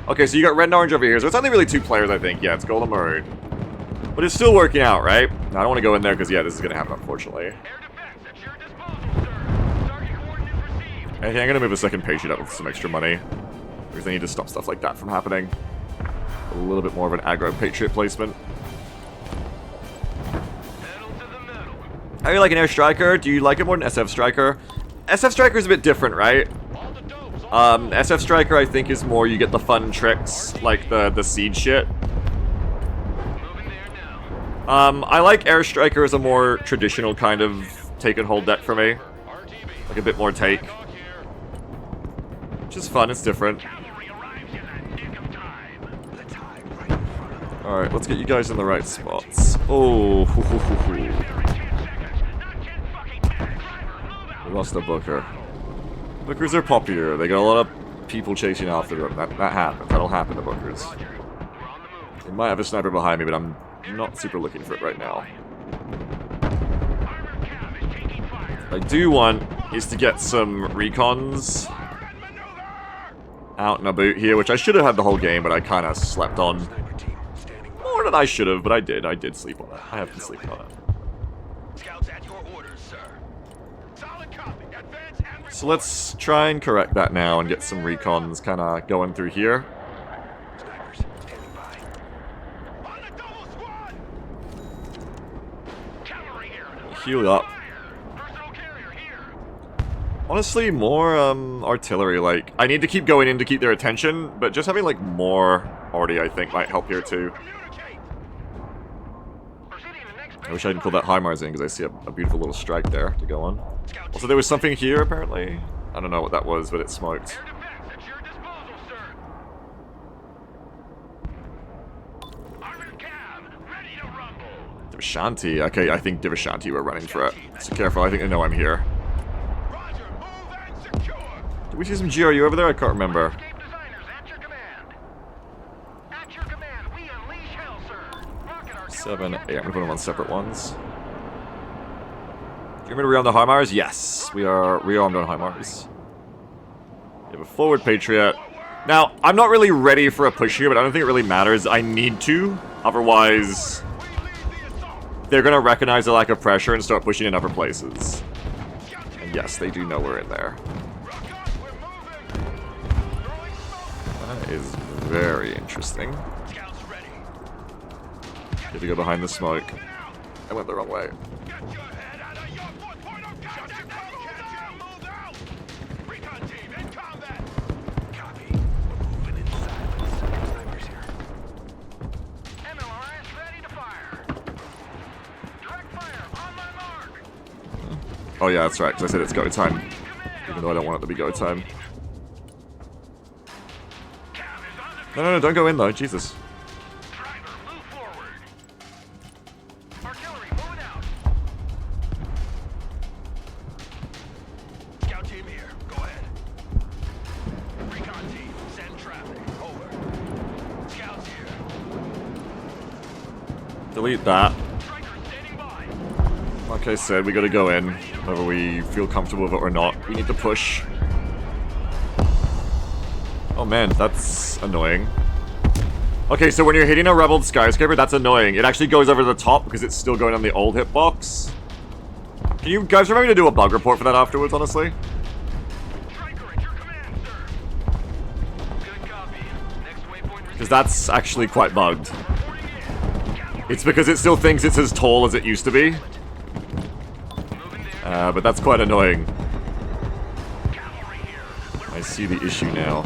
Okay, so you got red and orange over here, so it's only really two players, I think. Yeah, it's gold and maroon. But it's still working out, right? Now, I don't want to go in there, because, yeah, this is going to happen, unfortunately. Air defense at your disposal, sir. Target coordinates received. I think I'm gonna move a second patient up with some extra money. Because I need to stop stuff like that from happening. A little bit more of an aggro Patriot placement. Pedal to the metal. How do you like an Air Striker? Do you like it more than SF Striker? SF Striker is a bit different, right? All the dopes. SF Striker I think is more you get the fun tricks, like the siege shit. Moving there now. I like Air Striker as a more traditional kind of take and hold deck for me. RTB. Like a bit more take. Hawk here. Which is fun, it's different. Cavalry arrives in the nick of time. The time right in front of them. Alright, let's get you guys in the right spots. Oh, hoo, hoo, hoo, hoo. There in 10 seconds. Not 10 fucking minutes. Driver, move out. We lost a Booker. Bookers are popular. They got a lot of people chasing after them. That happens. That'll happen to Bookers. Roger. We're on the move. They might have a sniper behind me, but I'm not super looking for it right now. Armored cab is taking fire. What I do want is to get some recons Forward maneuver. out and about here, which I should have had the whole game, but I kind of slept on. Sniper team standing by. More than I should have, but I did. I did sleep on it. I have been sleeping on it. Scouts at your orders, sir. Solid copy. Advance and So let's try and correct that now and get some recons kind of going through here. snipers standing by. On the double squad. Cavalry here. Heal up. Fire. Personal carrier here. Honestly, more artillery. Like, I need to keep going in to keep their attention, but just having like more already, I think, might help here too. Communicate. Proceeding to next I wish I didn't pull that HIMARS in because I see a beautiful little strike there to go on. Scout Also, there was something here apparently. I don't know what that was, but it smoked. Air defense at your disposal, sir. Armored cab, ready to rumble. Divashanti. Okay, I think Divashanti were running for it. So careful, I think they know I'm here. Roger, move and secure. Did we see some GRU over there? I can't remember. Escape designers at your command. At your command, we unleash hell, sir. Rocket artillery 7, 8. I'm gonna put them on separate ones. you want me to rearm the HIMARS? Yes, we are rearmed on HIMARS. We have a forward Patriot. Now, I'm not really ready for a push here, but I don't think it really matters. I need to, otherwise they're gonna recognize the lack of pressure and start pushing in other places. And yes, they do know we're in there. That is very interesting. Get to go behind the smoke. I went the wrong way. Oh yeah, that's right, because I said it's go time. Even though I don't want it to be go time. No, don't go in though, Jesus. Delete that. Like I said, we gotta go in, whether we feel comfortable with it or not. We need to push. Oh man, that's annoying. Okay, so when you're hitting a rebel skyscraper, that's annoying. It actually goes over the top because it's still going on the old hitbox. Can you guys remember to do a bug report for that afterwards, honestly? Because that's actually quite bugged. It's because it still thinks it's as tall as it used to be. But that's quite annoying. I see the issue now.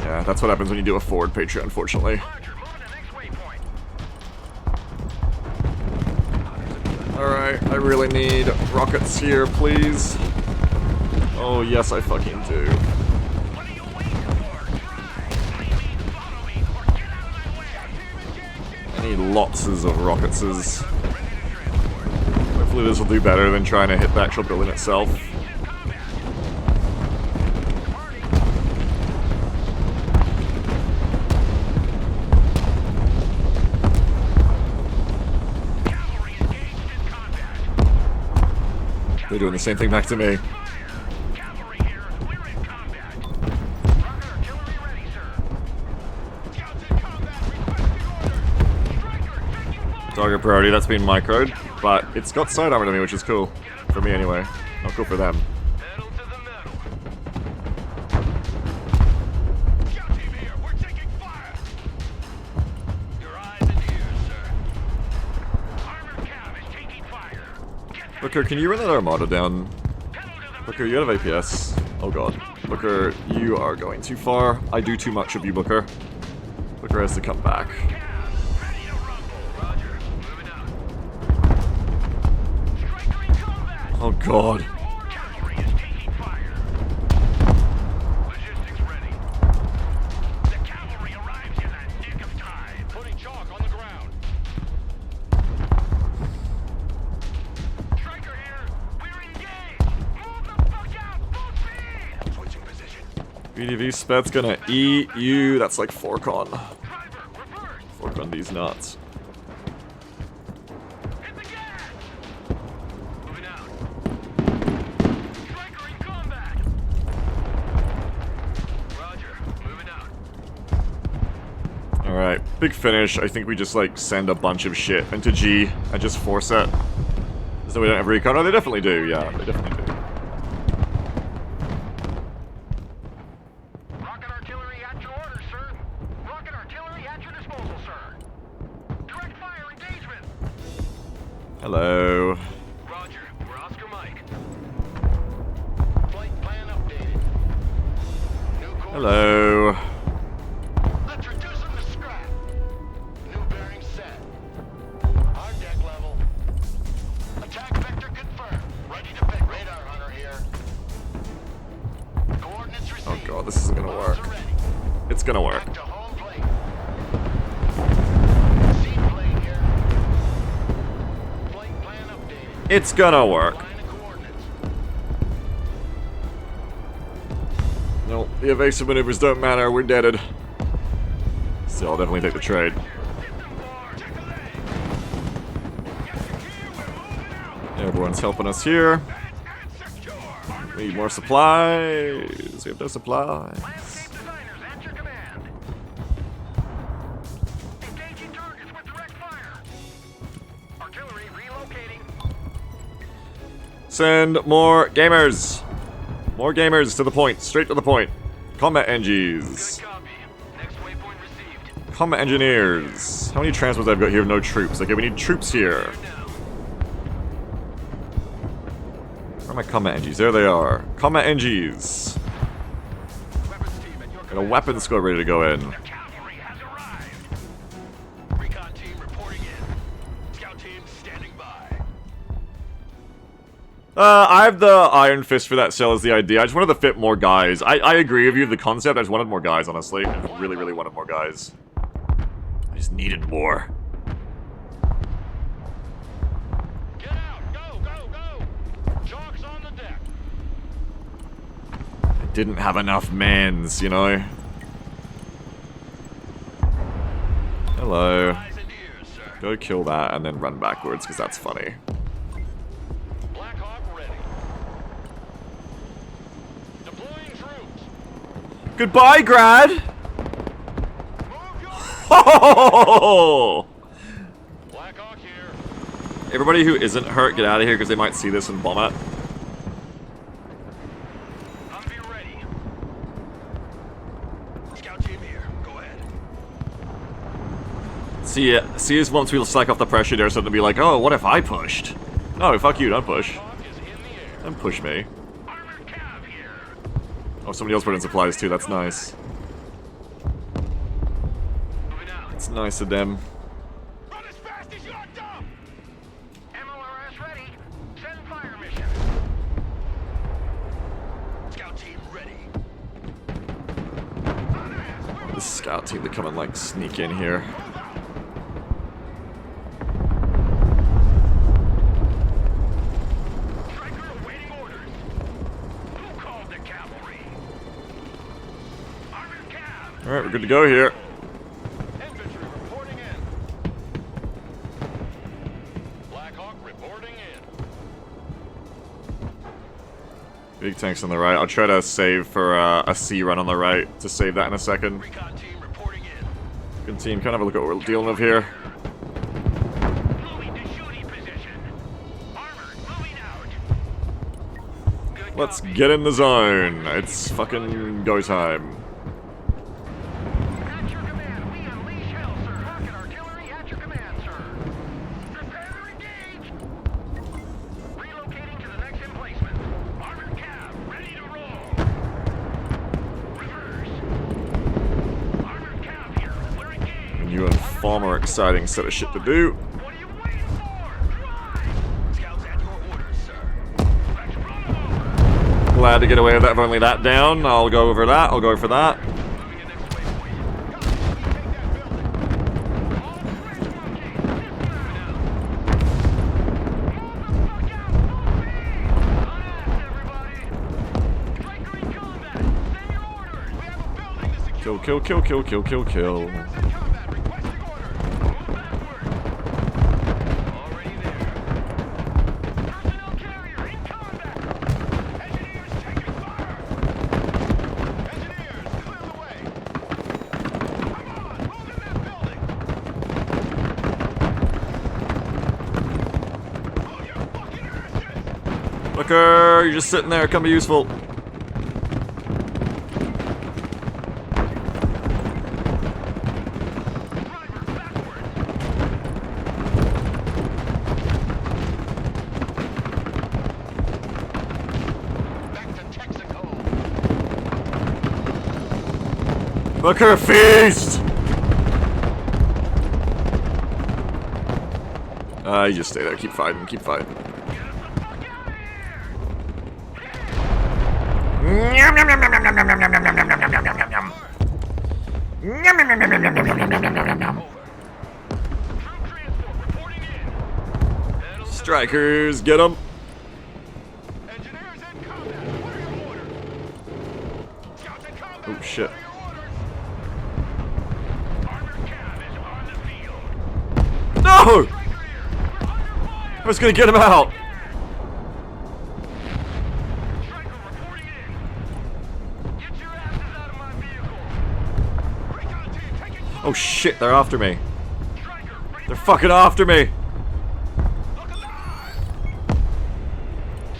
Yeah, that's what happens when you do a forward Patriot, unfortunately. Alright, I really need rockets here, please. Oh, yes, I fucking do. I need lots of rocketses. Hopefully this will do better than trying to hit the actual building itself. They're doing the same thing back to me. Target priority, that's been microed, but it's got side armor to me, which is cool. For me anyway. Not cool for them. Booker, can you run that armada down? Booker, you have APS. Oh god. Booker, you are going too far. I do too much of you, Booker. Booker has to come back. Oh god. BDV Spet's gonna eat you. That's like Forcon. Forcon these nuts. Alright, big finish. I think we just like send a bunch of shit into G and just force it. So we don't have recon. Oh, they definitely do. Yeah, they definitely do. Hello. Roger, we're Oscar Mike. Flight plan updated. New course. Hello. Let's reduce them to scrap. New bearing set. Our deck level. Attack vector confirmed. Ready to pick. Radar hunter here. Coordinates received. Oh god, this isn't gonna work. Bombs are ready. It's gonna work. Back to home plate. Seat plate here. It's gonna work. Find the coordinates. No, the evasive maneuvers don't matter. We're deaded. Still, I'll definitely take the trade. Everyone's helping us here. We need more supplies. We have no supplies. Designers at your command. Engaging targets with direct fire. Artillery relocating. Send more gamers. More gamers to the point. Straight to the point. Combat NGs. Good copy. Next waypoint received. Combat engineers. How many transports I've got here with no troops? Okay, we need troops here. Where are my combat NGs? There they are. Combat NGs. Weapons team at your Got a weapons squad ready to go in. cavalry has arrived. Recon team reporting in. Scout team standing by. I have the Iron Fist for that cell as the idea. I just wanted to fit more guys. I agree with you, the concept. I just wanted more guys, honestly. I just really, really wanted more guys. I just needed more. Get out! Go! Go! Go! Chalk's on the deck. I didn't have enough mans, you know? Hello. Eyes and ears, sir. Go kill that and then run backwards, because that's funny. Black Hawk ready. Deploying troops. Goodbye, Grad! Move your Oh! Black Hawk here. Everybody who isn't hurt, get out of here, because they might see this and bomb it. Humvee ready. Scout team here. Go ahead. See us once we slack off the pressure there, so to be like, oh, what if I pushed? No, fuck you, don't push. Hawk is in the air. Don't push me. Armored cav here. Oh, somebody else put in supplies too, that's nice. Moving out. It's nice of them. Run as fast as you are dumb. MLRS ready. Send fire mission. Scout team ready. The scout team to come and, like, sneak in here. Striker awaiting orders. Who called the cavalry? Armored cav. Alright, we're good to go here. Infantry reporting in. Black Hawk reporting in. Big tanks on the right. I'll try to save for a C run on the right to save that in a second. Recon team reporting in. Good team, kind of have a look at what we're dealing with here. Moving to shooting position. Armored moving out. Good Let's copy. get in the zone. It's fucking go time. At your command, we unleash hell, sir. Rocket artillery at your command, sir. Prepare to engage. Relocating to the next emplacement. Armored cav, ready to roll. Reverse. Armored cav here. We're engaged. New and far more exciting set of shit to do. What are you waiting for? Drive. Scouts at your orders, sir. Let's roll. Glad to get away with that. I've only that down. I'll go over that. I'll go for that. Moving in next waypoint. Go. We take that building. All reports to engage. This now. Move the fuck out. Full speed. On us, everybody. Striker in combat. Send your orders. We have a building to secure. Kill, kill, kill, kill, kill, kill, kill. Engineers in combat. Requesting orders. Move backward. Already there. Personnel carrier in combat. Engineers taking fire. Engineers, clear the way. Come on, move in that building. Move your fucking asses. Looker, you're just sitting there. Come be useful. Driver, backward. Back to Texaco. Looker, feast! You just stay there. Keep fighting. Keep fighting. Get us the fuck out of here. Yum, yum, yum, yum, yum, yum, yum, yum, yum, yum, yum, yum, yum, yum, yum, yum. Yum, yum, yum, yum, yum, yum, yum, yum, yum, yum, yum, yum. Troop transport reporting in. That'll Strikers, get them. Engineers in combat. What are your orders? Scouts in combat. Oh shit. What are your orders? Armored cab is on the field. No! Striker here. We're under fire. I was gonna get him out. Striker reporting in. Get your asses out of my vehicle. Recon team, take it. Oh shit, they're after me. Striker, ready. They're fucking after me. Look alive.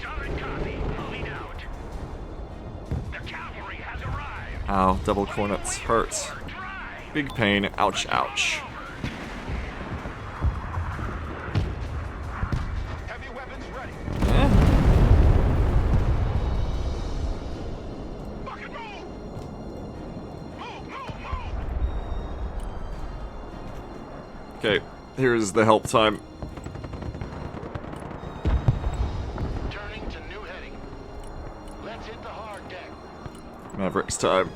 Solid copy. Lead out. The cavalry has arrived. Ow, double cornets hurt. Drive. Big pain, ouch, ouch. Heavy weapons ready. Eh? Fucking move! Move! Okay, here's the help time. Turning to new heading. Let's hit the hard deck. Mavericks time.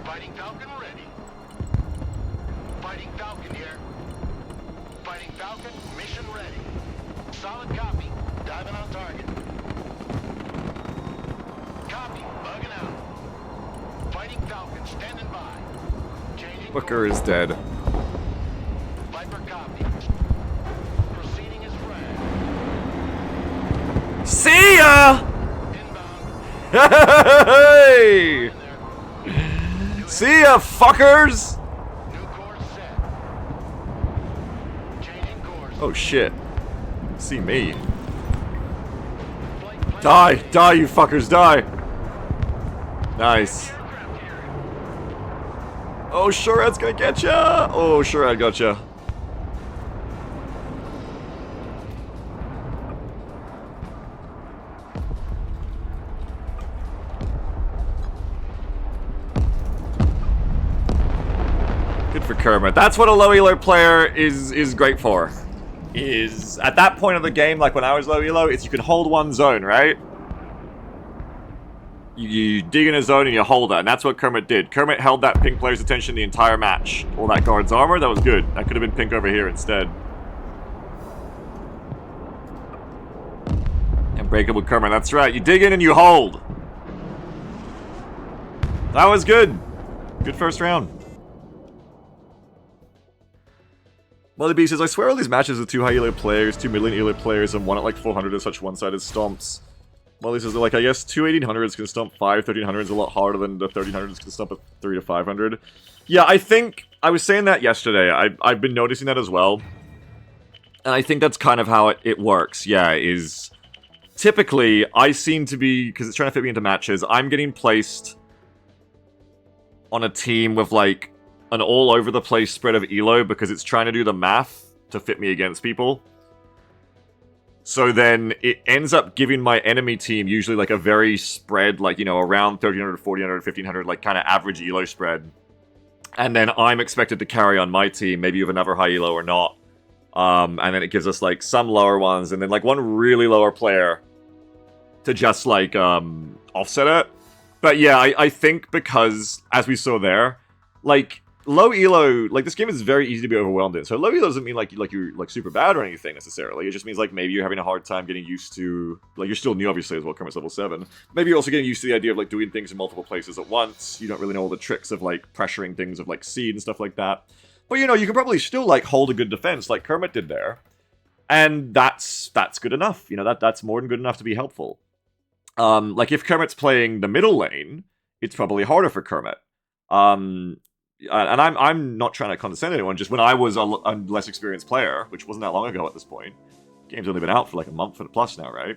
Fighting Falcon ready. Fighting Falcon here. Fighting Falcon, mission ready. Solid copy. Diving on target. Copy. Bugging out. Fighting Falcon, standing by. Changing Booker is dead. Viper copy. Proceeding as frag. See ya! Inbound. Hey! In there. See ya, fuckers! New course set. Changing course. Oh shit. See me. Flight plan. Die! Die, you fuckers, die! Nice. Aircraft here. Oh, Shorad's gonna get ya! Oh, Shorad got ya. Good for Kermit. That's what a low elo player is great for. Is at that point of the game, like when I was low elo, it's you can hold one zone, right? You dig in a zone and you hold it, and that's what Kermit did. Kermit held that pink player's attention the entire match. All that guard's armor, that was good. That could have been pink over here instead. Unbreakable Kermit, that's right. You dig in and you hold. That was good. Good first round. Molly B says, I swear all these matches with 2 high elo players, 2 middling elo players, and 1 at like 400 are such one-sided stomps. Molly says, like, I guess 2 1800s can stomp 5 1300s a lot harder than the 1300s can stomp a 3 to 500. Yeah, I think, I was saying that yesterday, I've been noticing that as well. And I think that's kind of how it works, yeah, is... Typically, I seem to be, because it's trying to fit me into matches, I'm getting placed on a team with, like, an all-over-the-place spread of elo because it's trying to do the math to fit me against people. So then it ends up giving my enemy team usually like a very spread, like, you know, around 1300, 1400, 1500, like kind of average elo spread. And then I'm expected to carry on my team, maybe with another high elo or not. And then it gives us like some lower ones and then like one really lower player to just like offset it. But yeah, I think because, as we saw there, like... Low elo, like this game is very easy to be overwhelmed in. So low elo doesn't mean like you're like super bad or anything necessarily. It just means like maybe you're having a hard time getting used to, like you're still new obviously as well, Kermit's level 7. Maybe you're also getting used to the idea of like doing things in multiple places at once. You don't really know all the tricks of like pressuring things of like seed and stuff like that. But you know, you can probably still like hold a good defense like Kermit did there. And that's good enough. You know, that's more than good enough to be helpful. Like if Kermit's playing the middle lane, it's probably harder for Kermit. And I'm not trying to condescend anyone, just when I was a less experienced player, which wasn't that long ago at this point, game's only been out for like a month plus now, right?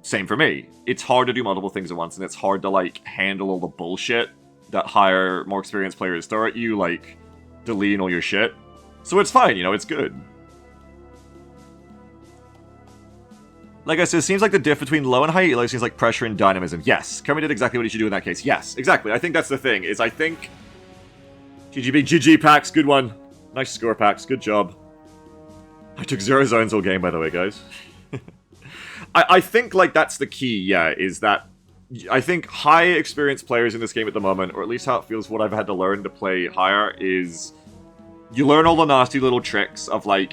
Same for me. It's hard to do multiple things at once, and it's hard to like handle all the bullshit that higher, more experienced players throw at you, like deleting all your shit. So it's fine, you know, it's good. Like I said, it seems like the diff between low and high elo seems like pressure and dynamism. Yes, Kermit did exactly what he should do in that case. Yes, exactly. I think that's the thing, is I think... GG big GG Pax, good one. Nice score, Pax, good job. I took 0 zones all game, by the way, guys. I think, like, that's the key, yeah, is that... I think high experienced players in this game at the moment, or at least how it feels what I've had to learn to play higher, is... You learn all the nasty little tricks of, like,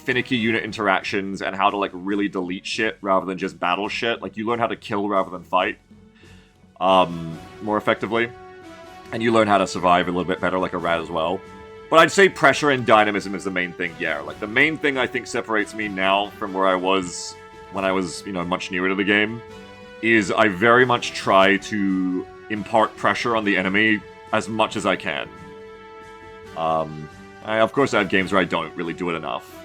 finicky unit interactions and how to, like, really delete shit rather than just battle shit. Like, you learn how to kill rather than fight more effectively. And you learn how to survive a little bit better like a rat as well. But I'd say pressure and dynamism is the main thing, yeah. Like, the main thing I think separates me now from where I was when I was, you know, much newer to the game is I very much try to impart pressure on the enemy as much as I can. Of course, I have games where I don't really do it enough.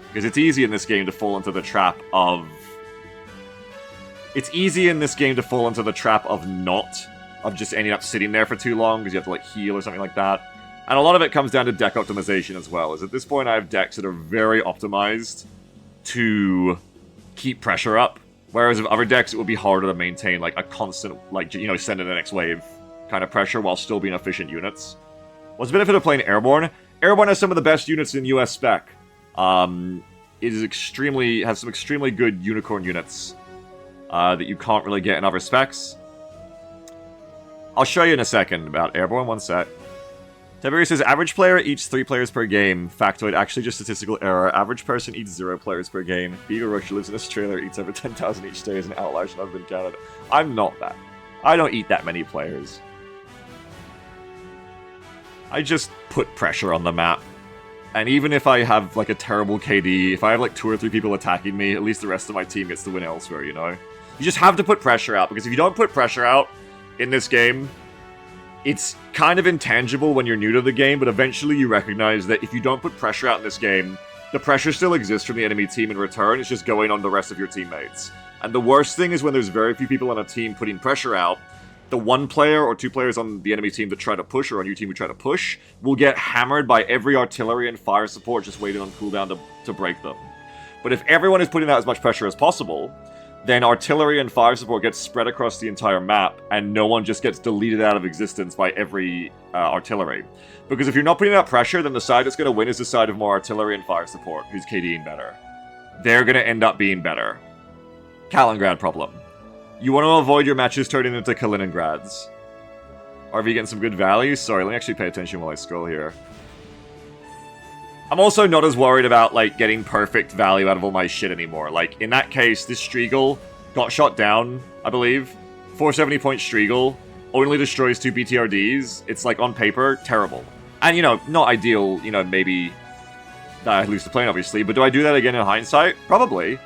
Because it's easy in this game to fall into the trap of... It's easy in this game to fall into the trap of just ending up sitting there for too long because you have to, like, heal or something like that. And a lot of it comes down to deck optimization as well. Is at this point I have decks that are very optimized to keep pressure up. Whereas with other decks, it would be harder to maintain, like, a constant, like, you know, send in the next wave kind of pressure while still being efficient units. What's the benefit of playing Airborne? Airborne has some of the best units in US spec. It has some extremely good unicorn units that you can't really get in other specs. I'll show you in a second about Airborne, one sec. Tiberius says, average player eats 3 players per game. Factoid, actually just statistical error. Average person eats 0 players per game. Beagle Rush lives in Australia, eats over 10,000 each day as an outlier should never been counted. I'm not that. I don't eat that many players. I just put pressure on the map. And even if I have, like, a terrible KD, if I have, like, 2 or 3 people attacking me, at least the rest of my team gets to win elsewhere, you know? You just have to put pressure out, because if you don't put pressure out in this game, it's kind of intangible when you're new to the game, but eventually you recognize that if you don't put pressure out in this game, the pressure still exists from the enemy team in return, it's just going on the rest of your teammates. And the worst thing is when there's very few people on a team putting pressure out, the 1 player or 2 players on the enemy team that try to push, or on your team who try to push, will get hammered by every artillery and fire support just waiting on cooldown to break them. But if everyone is putting out as much pressure as possible, then artillery and fire support gets spread across the entire map, and no one just gets deleted out of existence by every artillery. Because if you're not putting out pressure, then the side that's going to win is the side of more artillery and fire support, who's KDing better. They're going to end up being better. Kaliningrad problem. You want to avoid your matches turning into Kaliningrads. RV getting some good value? Sorry, let me actually pay attention while I scroll here. I'm also not as worried about, like, getting perfect value out of all my shit anymore. Like, in that case, this Striegel got shot down, I believe. 470-point Striegel only destroys 2 BTRDs. It's, like, on paper, terrible. And, you know, not ideal, you know, maybe that I lose the plane, obviously. But do I do that again in hindsight? Probably.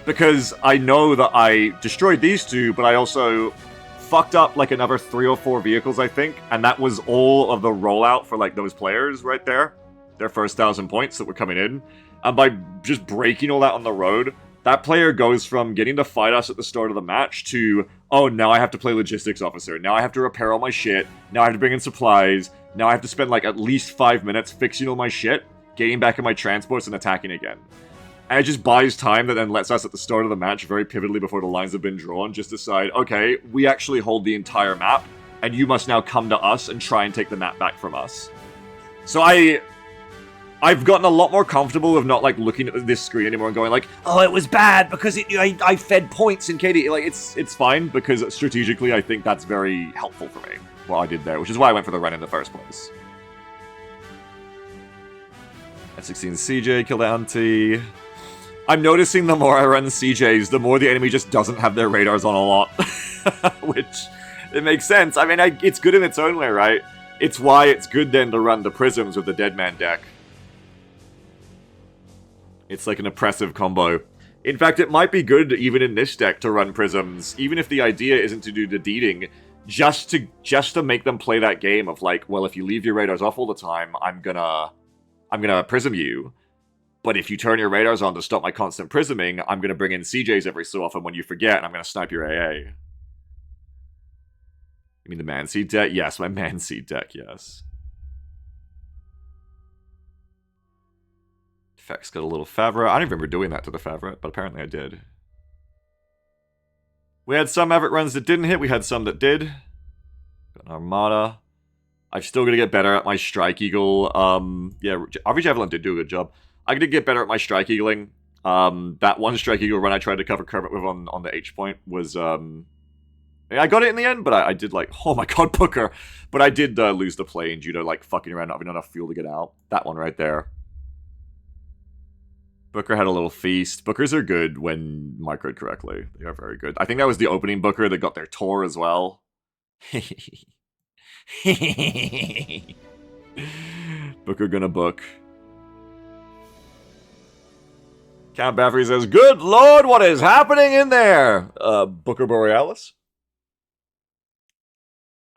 Because I know that I destroyed these 2, but I also fucked up, like, another 3 or 4 vehicles, I think. And that was all of the rollout for, like, those players right there. Their first 1,000 points that were coming in. And by just breaking all that on the road, that player goes from getting to fight us at the start of the match to, oh, now I have to play logistics officer. Now I have to repair all my shit. Now I have to bring in supplies. Now I have to spend, like, at least 5 minutes fixing all my shit, getting back in my transports, and attacking again. And it just buys time that then lets us, at the start of the match, very pivotally before the lines have been drawn, just decide, okay, we actually hold the entire map, and you must now come to us and try and take the map back from us. So I've gotten a lot more comfortable with not, like, looking at this screen anymore and going, like, oh, it was bad because I fed points in KD. Like, it's fine, because strategically I think that's very helpful for me, what I did there, which is why I went for the run in the first place. F-16 CJ, kill the anti. I'm noticing the more I run CJs, the more the enemy just doesn't have their radars on a lot. Which, it makes sense. I mean, it's good in its own way, right? It's why it's good then to run the Prisms with the Deadman deck. It's like an oppressive combo. In fact, it might be good, even in this deck, to run Prisms, even if the idea isn't to do the deeding, just to make them play that game of, like, well, if you leave your radars off all the time, I'm gonna Prism you. But if you turn your radars on to stop my constant prisming, I'm going to bring in CJs every so often when you forget, and I'm going to snipe your AA. You mean the Man-Seed deck? Yes, my Man-Seed deck, yes. Effects got a little Favre. I don't remember doing that to the Favre, but apparently I did. We had some Maverick runs that didn't hit, we had some that did. Got an Armada. I'm still going to get better at my Strike Eagle. Yeah, RV Javelin did do a good job. I did get better at my Strike Eagling. That one Strike Eagle run I tried to cover Kermit with on the H point was... I got it in the end, but I did, like... Oh my god, Booker! But I did lose the plane due to, like, fucking around not having enough fuel to get out. That one right there. Booker had a little feast. Bookers are good when microed correctly. They are very good. I think that was the opening Booker that got their tour as well. Booker gonna book. Count Baffrey says, "Good lord, what is happening in there?" Booker Borealis?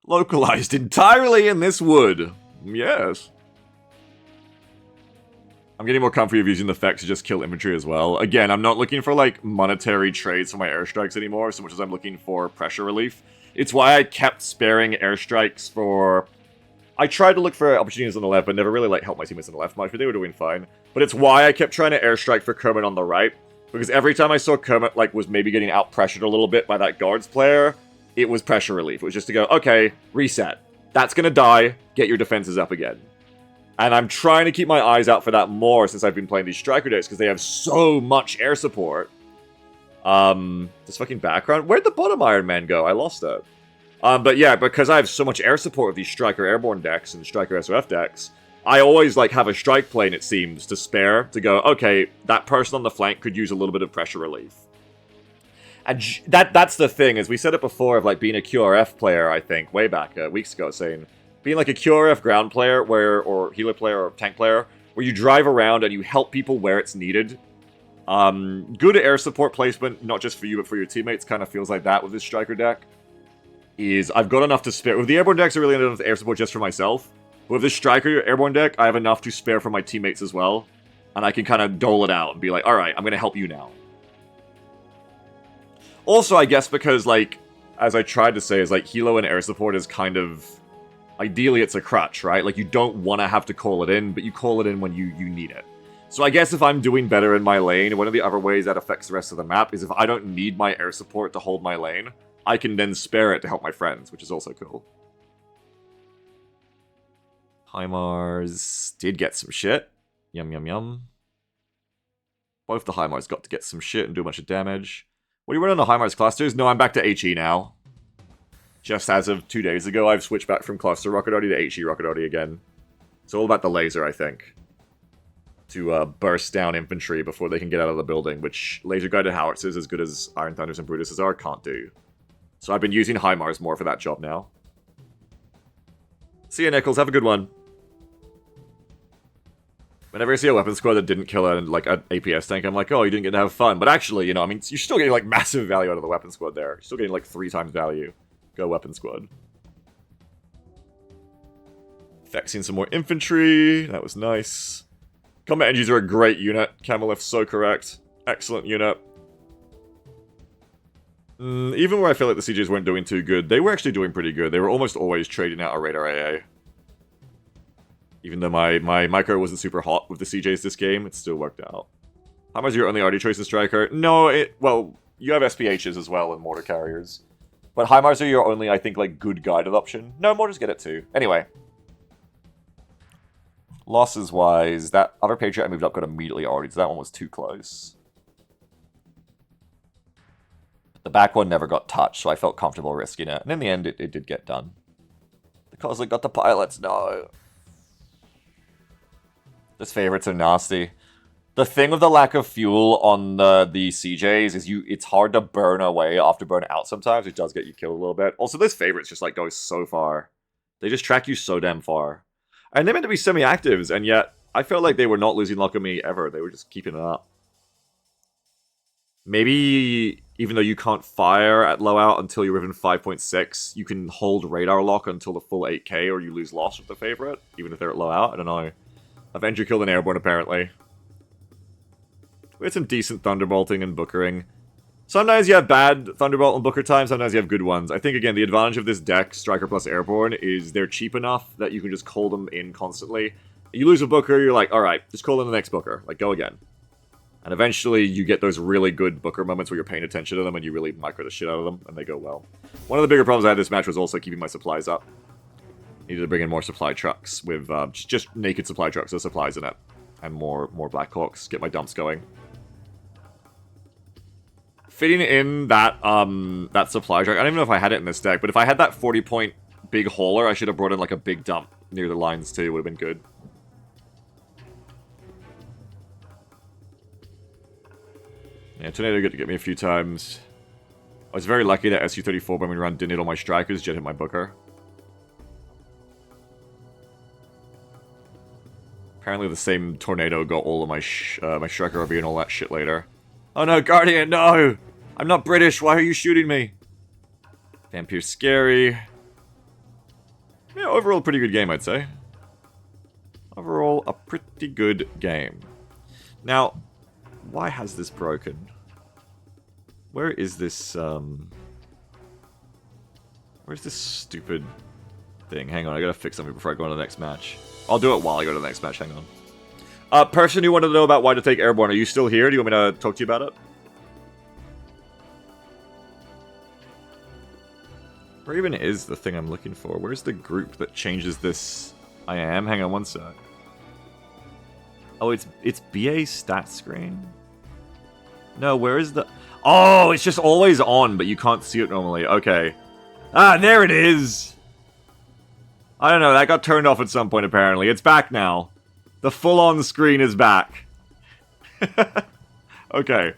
Localized entirely in this wood. Yes. I'm getting more comfy of using the effects to just kill infantry as well. Again, I'm not looking for, like, monetary trades for my airstrikes anymore, so much as I'm looking for pressure relief. It's why I kept sparing airstrikes for... I tried to look for opportunities on the left, but never really, like, helped my teammates on the left much, but they were doing fine. But it's why I kept trying to airstrike for Kermit on the right, because every time I saw Kermit, like, was maybe getting out-pressured a little bit by that guards player, it was pressure relief. It was just to go, okay, reset. That's gonna die, get your defenses up again. And I'm trying to keep my eyes out for that more since I've been playing these striker decks, because they have so much air support. This fucking background? Where'd the bottom Iron Man go? I lost it. But yeah, because I have so much air support with these striker airborne decks and striker SOF decks, I always like have a strike plane, it seems, to spare, to go, okay, that person on the flank could use a little bit of pressure relief. And that's the thing, as we said it before, of like being a QRF player, I think, way back, weeks ago, saying... Being like a QRF ground player, or healer player, or tank player, where you drive around and you help people where it's needed. Good air support placement, not just for you, but for your teammates, kind of feels like that with this striker deck. Is I've got enough to spare. With the airborne decks, I really have enough air support just for myself. But with this striker airborne deck, I have enough to spare for my teammates as well. And I can kind of dole it out and be like, alright, I'm going to help you now. Also, I guess because, like, as I tried to say, is like, Hilo and air support is kind of... Ideally, it's a crutch, right? Like, you don't want to have to call it in, but you call it in when you need it. So I guess if I'm doing better in my lane, one of the other ways that affects the rest of the map is if I don't need my air support to hold my lane, I can then spare it to help my friends, which is also cool. HIMARS did get some shit. Yum, yum, yum. Both the HIMARS got to get some shit and do a bunch of damage. What are you running on the HIMARS clusters? No, I'm back to HE now. Just as of 2 days ago, I've switched back from cluster Rocketati to HE Rocketati again. It's all about the laser, I think. To burst down infantry before they can get out of the building, which laser-guided howitzers, as good as Iron Thunders and Brutuses are, can't do. So I've been using HIMARS more for that job now. See ya, Nichols. Have a good one. Whenever I see a weapon squad that didn't kill an APS tank, I'm like, oh, you didn't get to have fun. But actually, you know, I mean, you're still getting, like, massive value out of the weapon squad there. You're still getting, like, 3 times value. Go weapon squad. Fexing some more infantry. That was nice. Combat engines are a great unit. Camelif, so correct. Excellent unit. Even where I feel like the CJs weren't doing too good, they were actually doing pretty good. They were almost always trading out a radar AA. Even though my micro wasn't super hot with the CJs this game, it still worked out. How much your only RD choice in Striker? No, well, you have SPHs as well and mortar carriers. But HIMARS are your only, I think, like, good guided option. No, mortars get it too. Anyway. Losses-wise, that other Patriot I moved up got immediately already, so that one was too close. The back one never got touched, so I felt comfortable risking it. And in the end, it did get done. The Coslick got the pilots, no. Those favorites are nasty. The thing with the lack of fuel on the CJs is it's hard to burn away after burn out sometimes. It does get you killed a little bit. Also, those favorites just, like, go so far. They just track you so damn far. And they're meant to be semi-actives, and yet I felt like they were not losing luck on me ever. They were just keeping it up. Maybe, even though you can't fire at low out until you're within 5.6, you can hold radar lock until the full 8k, or you lose loss with the favorite, even if they're at low out. I don't know. Avenger killed an airborne, apparently. We had some decent thunderbolting and bookering. Sometimes you have bad thunderbolt and booker time, sometimes you have good ones. I think, again, the advantage of this deck, Striker plus Airborne, is they're cheap enough that you can just call them in constantly. You lose a booker, you're like, alright, just call in the next booker. Like, go again. And eventually you get those really good booker moments where you're paying attention to them and you really micro the shit out of them, and they go well. One of the bigger problems I had this match was also keeping my supplies up. Needed to bring in more supply trucks with just naked supply trucks with supplies in it. And more Blackhawks. Get my dumps going. Fitting in that that supply truck, I don't even know if I had it in this deck, but if I had that 40-point big hauler, I should have brought in like a big dump near the lines too. Would have been good. Yeah, Tornado got to get me a few times. I was very lucky that SU-34 bombing run didn't hit all my strikers, jet hit my Booker. Apparently the same Tornado got all of my my Striker RV and all that shit later. Oh no, Guardian, no! I'm not British, why are you shooting me? Vampire's scary. Yeah, overall, pretty good game, I'd say. Overall, a pretty good game. Now, why has this broken? Where is this, where's this stupid thing? Hang on, I gotta fix something before I go on to the next match. I'll do it while I go to the next match, hang on. Person who wanted to know about why to take Airborne, are you still here? Do you want me to talk to you about it? Where even is the thing I'm looking for? Where's the group that changes this? I am? Hang on one sec. Oh, it's BA stat screen? No, where is the... Oh, it's just always on, but you can't see it normally. Okay. Ah, there it is! I don't know, that got turned off at some point apparently. It's back now. The full-on screen is back. Okay.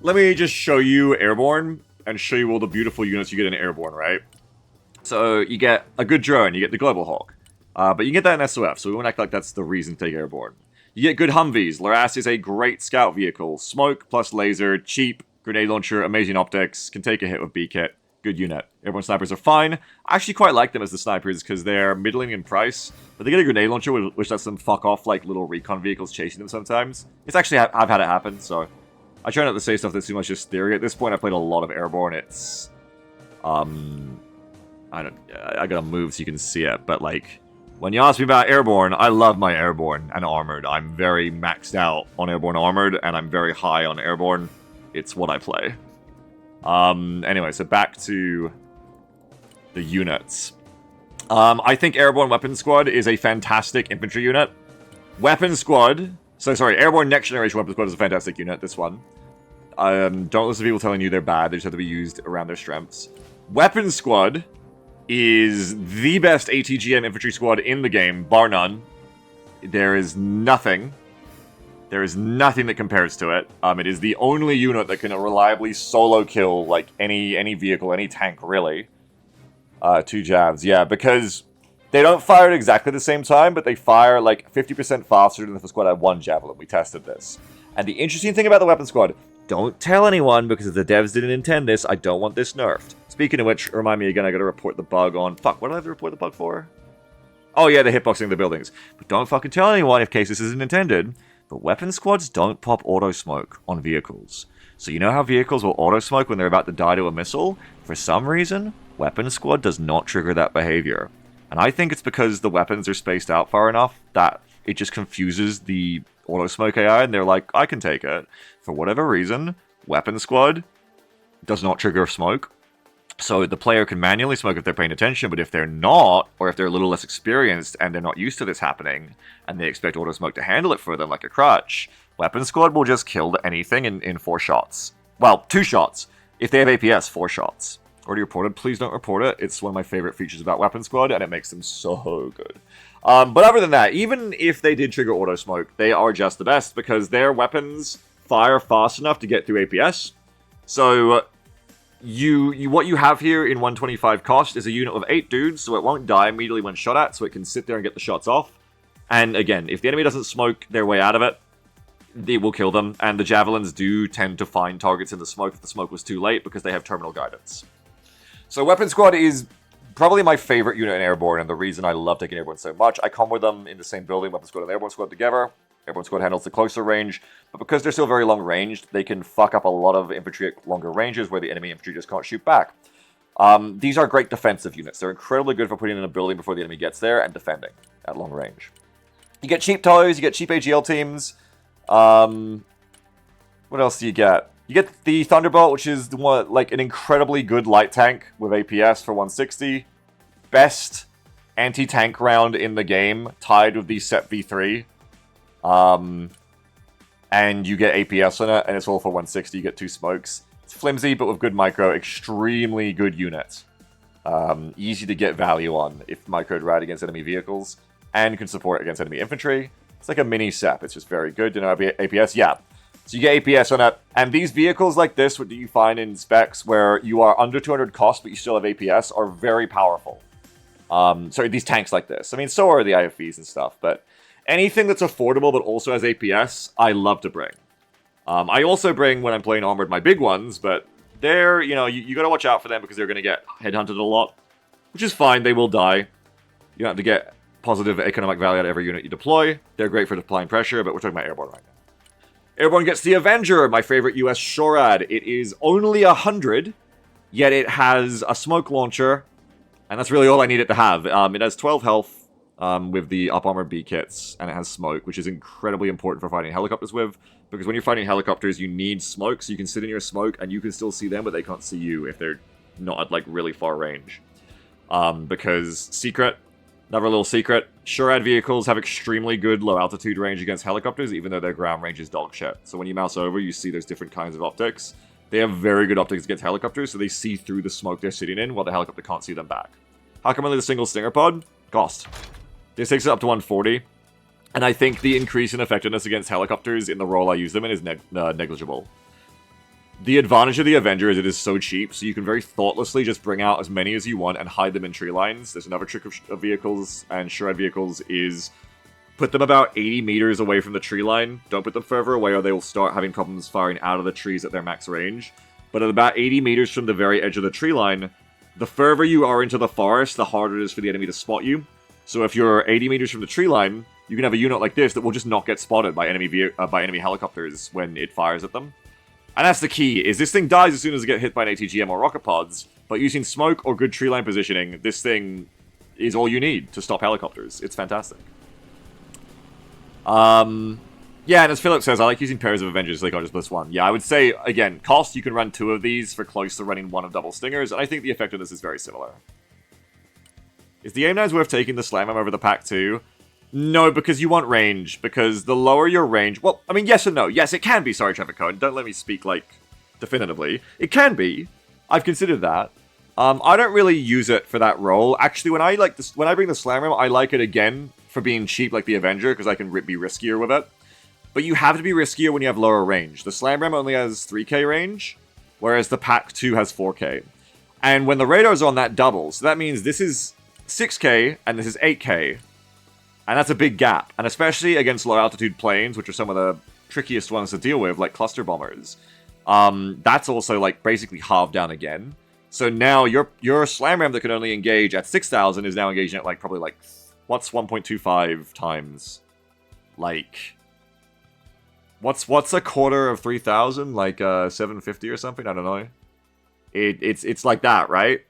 Let me just show you Airborne, and show you all the beautiful units you get in Airborne, right? So, you get a good drone, you get the Global Hawk. But you get that in SOF, so we won't act like that's the reason to take Airborne. You get good Humvees. Laras is a great scout vehicle. Smoke plus laser, cheap, grenade launcher, amazing optics, can take a hit with B-Kit. Good unit. Airborne snipers are fine. I actually quite like them as the snipers because they're middling in price, but they get a grenade launcher which lets them fuck off like little recon vehicles chasing them sometimes. It's actually, I've had it happen, so I try not to say stuff that's too much just theory. At this point, I played a lot of Airborne. It's, I gotta move so you can see it, but like, when you ask me about Airborne, I love my Airborne and Armored. I'm very maxed out on Airborne Armored, and I'm very high on Airborne. It's what I play. Anyway, so back to the units. I think Airborne Weapon Squad is a fantastic infantry unit. Weapon Squad... Airborne Next Generation Weapon Squad is a fantastic unit, this one. Don't listen to people telling you they're bad, they just have to be used around their strengths. Weapon Squad is the best ATGM infantry squad in the game, bar none. There is nothing that compares to it. It is the only unit that can reliably solo kill, like, any vehicle, any tank, really. 2 Javs, yeah, because they don't fire at exactly the same time, but they fire, like, 50% faster than if the squad had 1 Javelin. We tested this. And the interesting thing about the Weapon Squad, don't tell anyone, because if the devs didn't intend this, I don't want this nerfed. Speaking of which, remind me again, I gotta report the bug on... Fuck, what do I have to report the bug for? Oh yeah, the hitboxing the buildings. But don't fucking tell anyone in case this isn't intended. But weapon squads don't pop auto-smoke on vehicles. So you know how vehicles will auto-smoke when they're about to die to a missile? For some reason, weapon squad does not trigger that behavior. And I think it's because the weapons are spaced out far enough that it just confuses the auto-smoke AI, and they're like, I can take it. For whatever reason, weapon squad does not trigger smoke. So the player can manually smoke if they're paying attention, but if they're not, or if they're a little less experienced and they're not used to this happening, and they expect auto smoke to handle it for them like a crutch, weapon squad will just kill anything in 4 shots. Well, 2 shots. If they have APS, 4 shots. Already reported, please don't report it. It's one of my favorite features about weapon squad, and it makes them so good. But other than that, even if they did trigger auto smoke, they are just the best because their weapons fire fast enough to get through APS. So what you have here in 125 cost is a unit of 8 dudes, so it won't die immediately when shot at, so it can sit there and get the shots off. And again, if the enemy doesn't smoke their way out of it, it will kill them, and the javelins do tend to find targets in the smoke if the smoke was too late because they have terminal guidance. So Weapon Squad is probably my favorite unit in Airborne, and the reason I love taking Airborne so much. I come with them in the same building, Weapon Squad and Airborne Squad together. Airborne Squad handles the closer range, but because they're still very long ranged, they can fuck up a lot of infantry at longer ranges where the enemy infantry just can't shoot back. These are great defensive units. They're incredibly good for putting in a building before the enemy gets there and defending at long range. You get cheap toys, you get cheap AGL teams. What else do you get? You get the Thunderbolt, which is like an incredibly good light tank with APS for 160. Best anti-tank round in the game, tied with the Set V3. And you get APS on it, and it's all for 160. You get 2 smokes. It's flimsy, but with good micro. Extremely good unit. Easy to get value on if microed right against enemy vehicles, and can support against enemy infantry. It's like a mini SEP. It's just very good. You know, APS, yeah. So you get APS on that. And these vehicles like this, what do you find in specs where you are under 200 cost, but you still have APS, are very powerful. Sorry, these tanks like this. I mean, so are the IFVs and stuff, but anything that's affordable but also has APS, I love to bring. I also bring, when I'm playing Armored, my big ones, but they're, you gotta watch out for them because they're gonna get headhunted a lot, which is fine, they will die. You don't have to get positive economic value out of every unit you deploy. They're great for applying pressure, but we're talking about Airborne right now. Airborne gets the Avenger, my favorite US SHORAD. It is only 100, yet it has a smoke launcher, and that's really all I need it to have. It has 12 health with the up armor B kits, and it has smoke, which is incredibly important for fighting helicopters with, because when you're fighting helicopters, you need smoke, so you can sit in your smoke, and you can still see them, but they can't see you if they're not at, like, really far range. Because secret, another little secret, SHORAD vehicles have extremely good low altitude range against helicopters, even though their ground range is dog shit. So when you mouse over, you see there's different kinds of optics. They have very good optics against helicopters, so they see through the smoke they're sitting in, while the helicopter can't see them back. How come only the single Stinger pod? Cost. This takes it up to 140, and I think the increase in effectiveness against helicopters in the role I use them in is negligible. The advantage of the Avenger is it is so cheap, so you can very thoughtlessly just bring out as many as you want and hide them in tree lines. There's another trick of vehicles and SHORAD vehicles is put them about 80 meters away from the tree line. Don't put them further away or they will start having problems firing out of the trees at their max range. But at about 80 meters from the very edge of the tree line, the further you are into the forest, the harder it is for the enemy to spot you. So if you're 80 meters from the tree line, you can have a unit like this that will just not get spotted by enemy helicopters when it fires at them. And that's the key, is this thing dies as soon as it gets hit by an ATGM or rocket pods, but using smoke or good tree line positioning, this thing is all you need to stop helicopters. It's fantastic. Yeah, and as Philip says, I like using pairs of Avengers like I just plus one. Yeah, I would say, again, cost, you can run 2 of these for close to running 1 of double Stingers, and I think the effectiveness is very similar. Is the AIM-9s worth taking the Slam over the Pack 2? No, because you want range, because the lower your range... Well, I mean, yes and no. Yes, it can be, sorry, Trevor Cohen. Don't let me speak, like, definitively. It can be. I've considered that. I don't really use it for that role. Actually, when I bring the Slam Ram, I like it again for being cheap like the Avenger, because I can be riskier with it. But you have to be riskier when you have lower range. The Slam Ram only has 3k range, whereas the Pack 2 has 4k. And when the radar's on, that doubles. So that means this is 6k, and this is 8k. And that's a big gap. And especially against low-altitude planes, which are some of the trickiest ones to deal with, like cluster bombers. That's also, like, basically halved down again. So now your Slam Ram that could only engage at 6,000 is now engaging at, like, probably, like, what's 1.25 times? Like... What's a quarter of 3,000? Like 750 or something? I don't know. It's like that, right?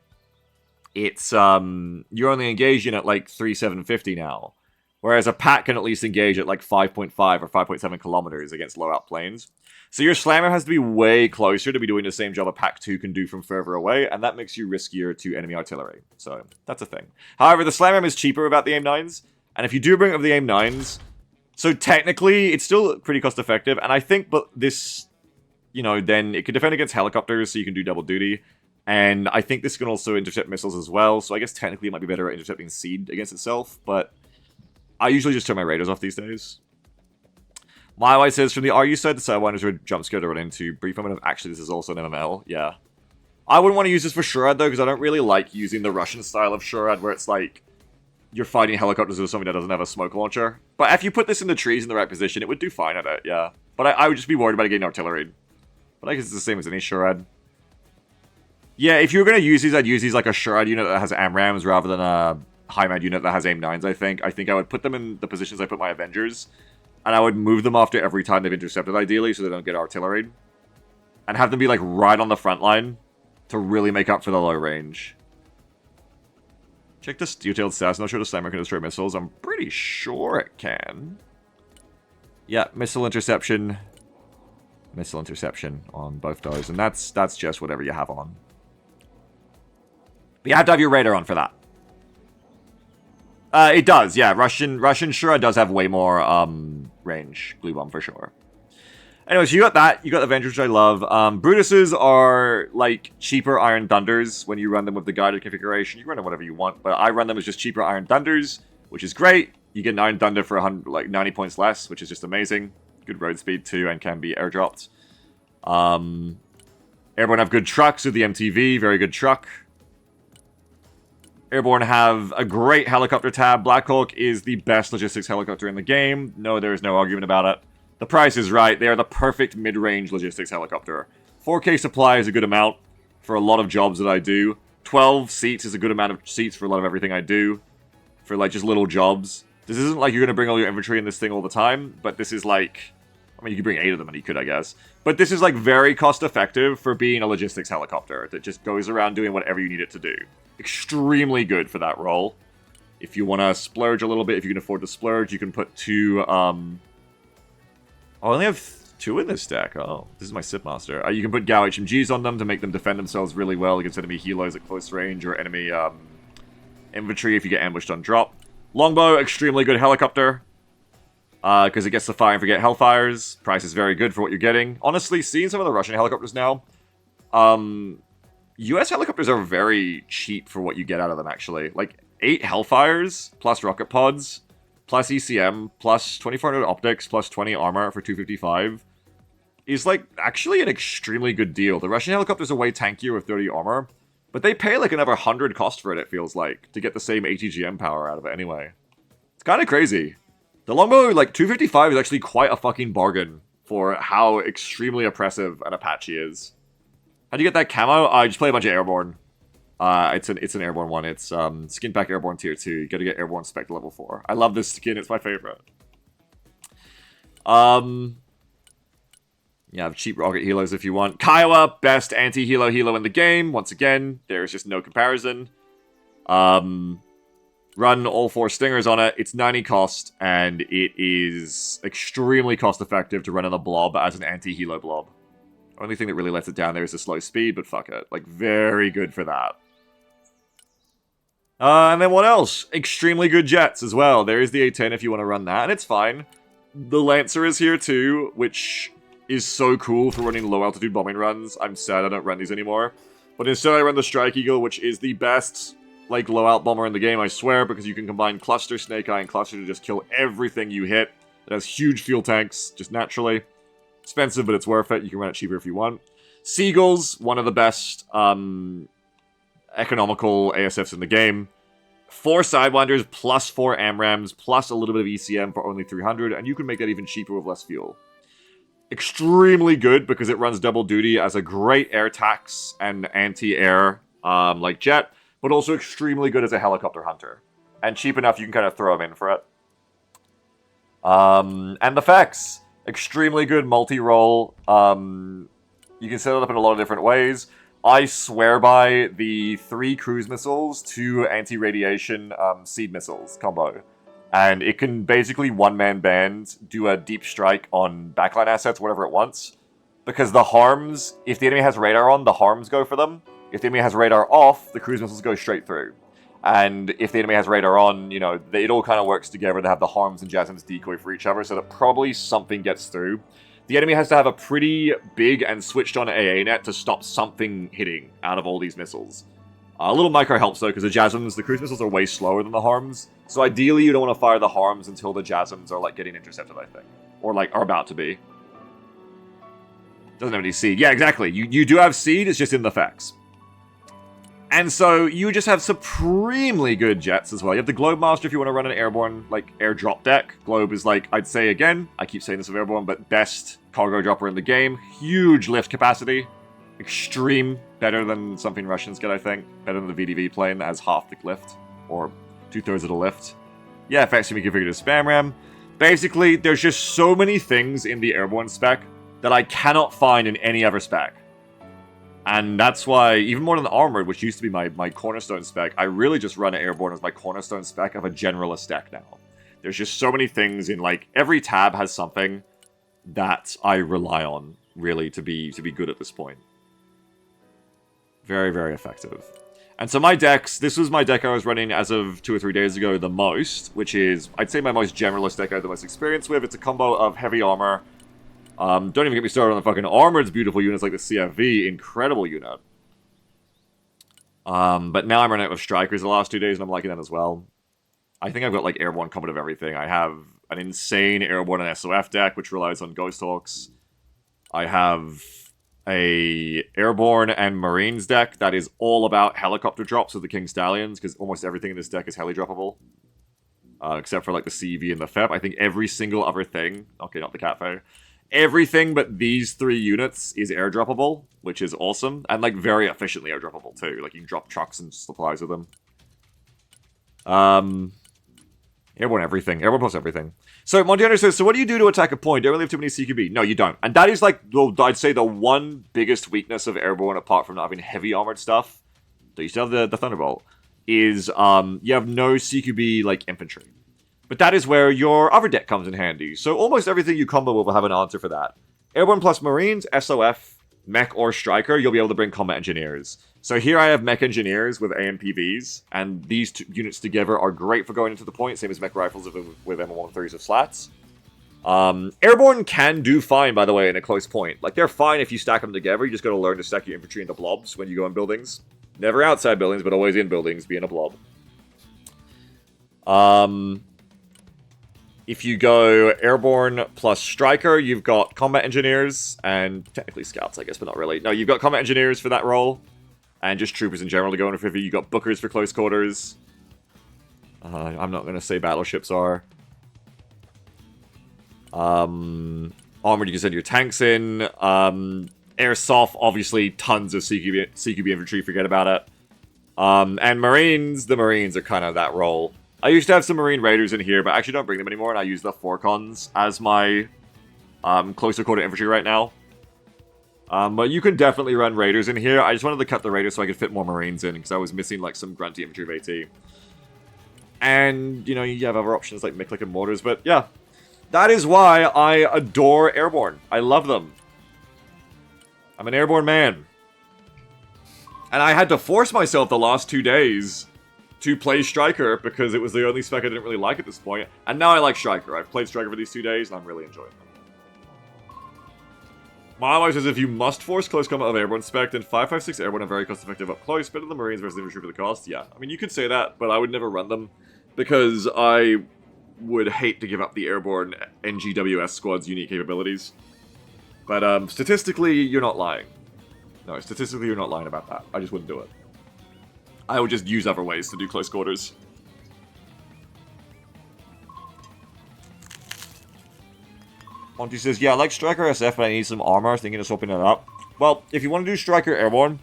It's you're only engaging at like 3,750 now, whereas a Pack can at least engage at like 5.5 or 5.7 kilometers against low out planes. So your Slammer has to be way closer to be doing the same job a Pack 2 can do from further away, and that makes you riskier to enemy artillery. So that's a thing. However, the Slammer is cheaper about the AIM-9s, and if you do bring up the AIM-9s. So technically, it's still pretty cost-effective, and I think but this, then it could defend against helicopters, so you can do double duty, and I think this can also intercept missiles as well, so I guess technically it might be better at intercepting seed against itself, but I usually just turn my radars off these days. My White says, from the RU side, the Sidewinders are a jump scare to run into. Brief moment of, actually, this is also an MML, yeah. I wouldn't want to use this for SHORAD, though, because I don't really like using the Russian style of SHORAD, where it's like, you're fighting helicopters with something that doesn't have a smoke launcher. But if you put this in the trees in the right position, it would do fine at it, yeah. But I would just be worried about it getting artillery. But I guess it's the same as any SHORAD. Yeah, if you were going to use these, I'd use these like a SHORAD unit that has AMRAMs rather than a HIMAD unit that has AIM-9s, I think. I think I would put them in the positions I put my Avengers. And I would move them after every time they've intercepted, ideally, so they don't get artillery. And have them be like right on the front line to really make up for the low range. Check this detailed stats. Not sure the Slammer can destroy missiles. I'm pretty sure it can. Yeah, missile interception on both those, and that's just whatever you have on. But you have to have your radar on for that. It does, yeah. Russian sure does have way more range. Glue bomb for sure. Anyways, you got that. You got Avengers, which I love. Brutuses are like cheaper Iron Thunders when you run them with the guided configuration. You can run them whatever you want, but I run them as just cheaper Iron Thunders, which is great. You get an Iron Thunder for 90 points less, which is just amazing. good road speed too, and can be airdropped. Airborne have good trucks with the MTV, very good truck. Airborne have a great helicopter tab. Black Hawk is the best logistics helicopter in the game. No, there is no argument about it. The price is right. They are the perfect mid-range logistics helicopter. 4K supply is a good amount for a lot of jobs that I do. 12 seats is a good amount of seats for a lot of everything I do. For like just little jobs. This isn't like you're going to bring all your infantry in this thing all the time, but this is like... I mean, you could bring 8 of them and you could, I guess. But this is like very cost effective for being a logistics helicopter that just goes around doing whatever you need it to do. Extremely good for that role. If you want to splurge a little bit, if you can afford to splurge, you can put 2, Oh, I only have 2 in this deck. Oh, this is my Sith Master. You can put Gao HMGs on them to make them defend themselves really well against enemy helos at close range or enemy infantry if you get ambushed on drop. Longbow, extremely good helicopter. Because it gets to fire and forget Hellfires. Price is very good for what you're getting. Honestly, seeing some of the Russian helicopters now, US helicopters are very cheap for what you get out of them, actually. Like, 8 Hellfires, plus rocket pods, plus ECM, plus 2400 optics, plus 20 armor for 255, is, like, actually an extremely good deal. The Russian helicopters are way tankier with 30 armor, but they pay, like, another 100 cost for it feels like, to get the same ATGM power out of it anyway. It's kind of crazy. The Longbow, like, 255 is actually quite a fucking bargain for how extremely oppressive an Apache is. How do you get that camo? I just play a bunch of Airborne. It's an Airborne one. It's Skin Pack Airborne Tier 2. You gotta get Airborne Spec level 4. I love this skin. It's my favorite. Yeah, have cheap rocket helos if you want. Kiowa, best anti-helo in the game. Once again, there's just no comparison. Run all 4 Stingers on it. It's 90 cost, and it is extremely cost effective to run in a blob as an anti-helo blob. Only thing that really lets it down there is the slow speed, but fuck it. Like, very good for that. And then what else? Extremely good jets as well. There is the A-10 if you want to run that, and it's fine. The Lancer is here too, which is so cool for running low-altitude bombing runs. I'm sad I don't run these anymore. But instead I run the Strike Eagle, which is the best, like, low-alt bomber in the game, I swear, because you can combine Cluster, Snake Eye, and Cluster to just kill everything you hit. It has huge fuel tanks, just naturally. Expensive, but it's worth it. You can run it cheaper if you want. Seagulls, one of the best economical ASFs in the game. 4 Sidewinders, plus 4 AMRAMs, plus a little bit of ECM for only 300, and you can make that even cheaper with less fuel. Extremely good, because it runs double duty as a great air tax and anti-air, like jet, but also extremely good as a helicopter hunter. And cheap enough you can kind of throw them in for it. And the Fex. Extremely good multi-role. You can set it up in a lot of different ways. I swear by the 3 cruise missiles, 2 anti-radiation seed missiles combo. And it can basically one-man band do a deep strike on backline assets, whatever it wants. Because the harms, if the enemy has radar on, the harms go for them. If the enemy has radar off, the cruise missiles go straight through. And if the enemy has radar on, you know, it all kind of works together to have the harms and JASMs decoy for each other, so that probably something gets through. The enemy has to have a pretty big and switched on AA net to stop something hitting out of all these missiles. A little micro helps though, because the JASMs, the cruise missiles are way slower than the harms. So ideally you don't want to fire the harms until the JASMs are like getting intercepted, I think. Or like are about to be. Doesn't have any seed. Yeah, exactly. You do have seed, it's just in the facts. And so you just have supremely good jets as well. You have the Globe Master if you want to run an airborne, like, airdrop deck. Globe is, like, I'd say again, I keep saying this of airborne, but best cargo dropper in the game. Huge lift capacity. Extreme. Better than something Russians get, I think. Better than the VDV plane that has half the lift. Or 2/3 of the lift. Yeah, effects can be configured as spam ram. Basically, there's just so many things in the airborne spec that I cannot find in any other spec. And that's why, even more than the Armored, which used to be my cornerstone spec, I really just run Airborne as my cornerstone spec of a generalist deck now. There's just so many things in, like, every tab has something that I rely on, really, to be good at this point. Very, very effective. And so my decks, this was my deck I was running as of 2 or 3 days ago the most, which is, I'd say my most generalist deck I have the most experience with. It's a combo of heavy armor. Don't even get me started on the fucking Armored's beautiful units like the CFV. Incredible unit. But now I'm running out of Strikers the last 2 days, and I'm liking that as well. I think I've got like airborne combat of everything. I have an insane airborne and SOF deck, which relies on Ghost Hawks. I have a airborne and marines deck that is all about helicopter drops with the King Stallions, because almost everything in this deck is heli droppable. Except for like the CV and the FEP. I think every single other thing, okay, not the Catfo, everything but these 3 units is airdroppable, which is awesome, and like very efficiently airdroppable too. Like you can drop trucks and supplies with them. Airborne everything. Airborne plus everything. So Montiano says, so what do you do to attack a point? Don't really have too many CQB. No, you don't. And that is like, well, I'd say the one biggest weakness of airborne, apart from not having heavy armored stuff, so you still have the Thunderbolt, is you have no CQB like infantry. But that is where your other deck comes in handy. So almost everything you combo will have an answer for that. Airborne plus Marines, SOF, Mech, or Striker, you'll be able to bring Combat Engineers. So here I have Mech Engineers with AMPVs, and these 2 units together are great for going into the point, same as Mech Rifles with M130s of slats. Airborne can do fine, by the way, in a close point. Like, they're fine if you stack them together, you just gotta learn to stack your infantry into blobs when you go in buildings. Never outside buildings, but always in buildings, being a blob. If you go Airborne plus Striker, you've got Combat Engineers, and technically Scouts, I guess, but not really. No, you've got Combat Engineers for that role, and just Troopers in general to go into 50. You've got Bookers for close quarters. I'm not going to say Battleships are. Armored, you can send your tanks in. Airsoft, obviously, tons of CQB infantry, forget about it. And Marines, the Marines are kind of that role. I used to have some Marine Raiders in here, but I actually don't bring them anymore, and I use the Forcons as my closer quarter infantry right now. But you can definitely run Raiders in here. I just wanted to cut the Raiders so I could fit more Marines in, because I was missing like some grunty infantry of AT. And, you know, you have other options like Miklik and Mortars, but yeah. That is why I adore Airborne. I love them. I'm an Airborne man. And I had to force myself the last 2 days to play Striker, because it was the only spec I didn't really like at this point. And now I like Striker. I've played Striker for these 2 days, and I'm really enjoying them. Marlo says, if you must force close combat of Airborne spec, then 5.56 Airborne are very cost-effective up close, better than Marines versus infantry for the cost. Yeah, I mean, you could say that, but I would never run them, because I would hate to give up the Airborne NGWS squad's unique capabilities. But statistically, you're not lying. No, statistically, you're not lying about that. I just wouldn't do it. I would just use other ways to do close quarters. Monty says, yeah, I like Striker SF, but I need some armor, thinking of swapping it up. Well, if you want to do Striker Airborne,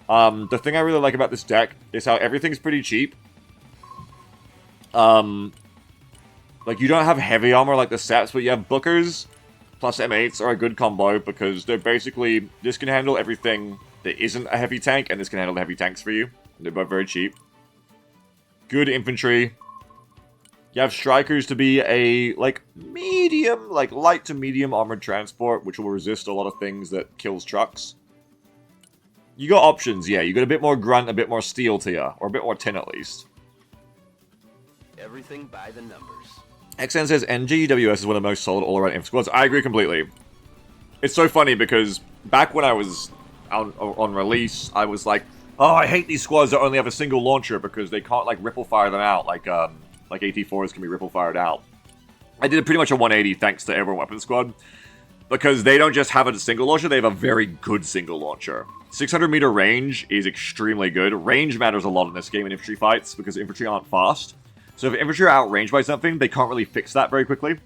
the thing I really like about this deck is how everything's pretty cheap. Like, you don't have heavy armor like the Saps, but you have Bookers plus M8s are a good combo, because they're basically, this can handle everything that isn't a heavy tank, and this can handle the heavy tanks for you. They're both very cheap. Good infantry. You have Strikers to be a, like, medium, like, light to medium armored transport, which will resist a lot of things that kills trucks. You got options, yeah. You got a bit more grunt, a bit more steel to you, or a bit more tin at least. Everything by the numbers. XN says NGWS is one of the most solid all-around inf squads. I agree completely. It's so funny because back when I was on release, I was like, oh, I hate these squads that only have a single launcher because they can't, like, ripple fire them out like AT4s can be ripple fired out. I did pretty much a 180 thanks to Airborne Weapons Squad, because they don't just have a single launcher, they have a very good single launcher. 600 meter range is extremely good. Range matters a lot in this game in infantry fights, because infantry aren't fast. So if infantry are outranged by something, they can't really fix that very quickly.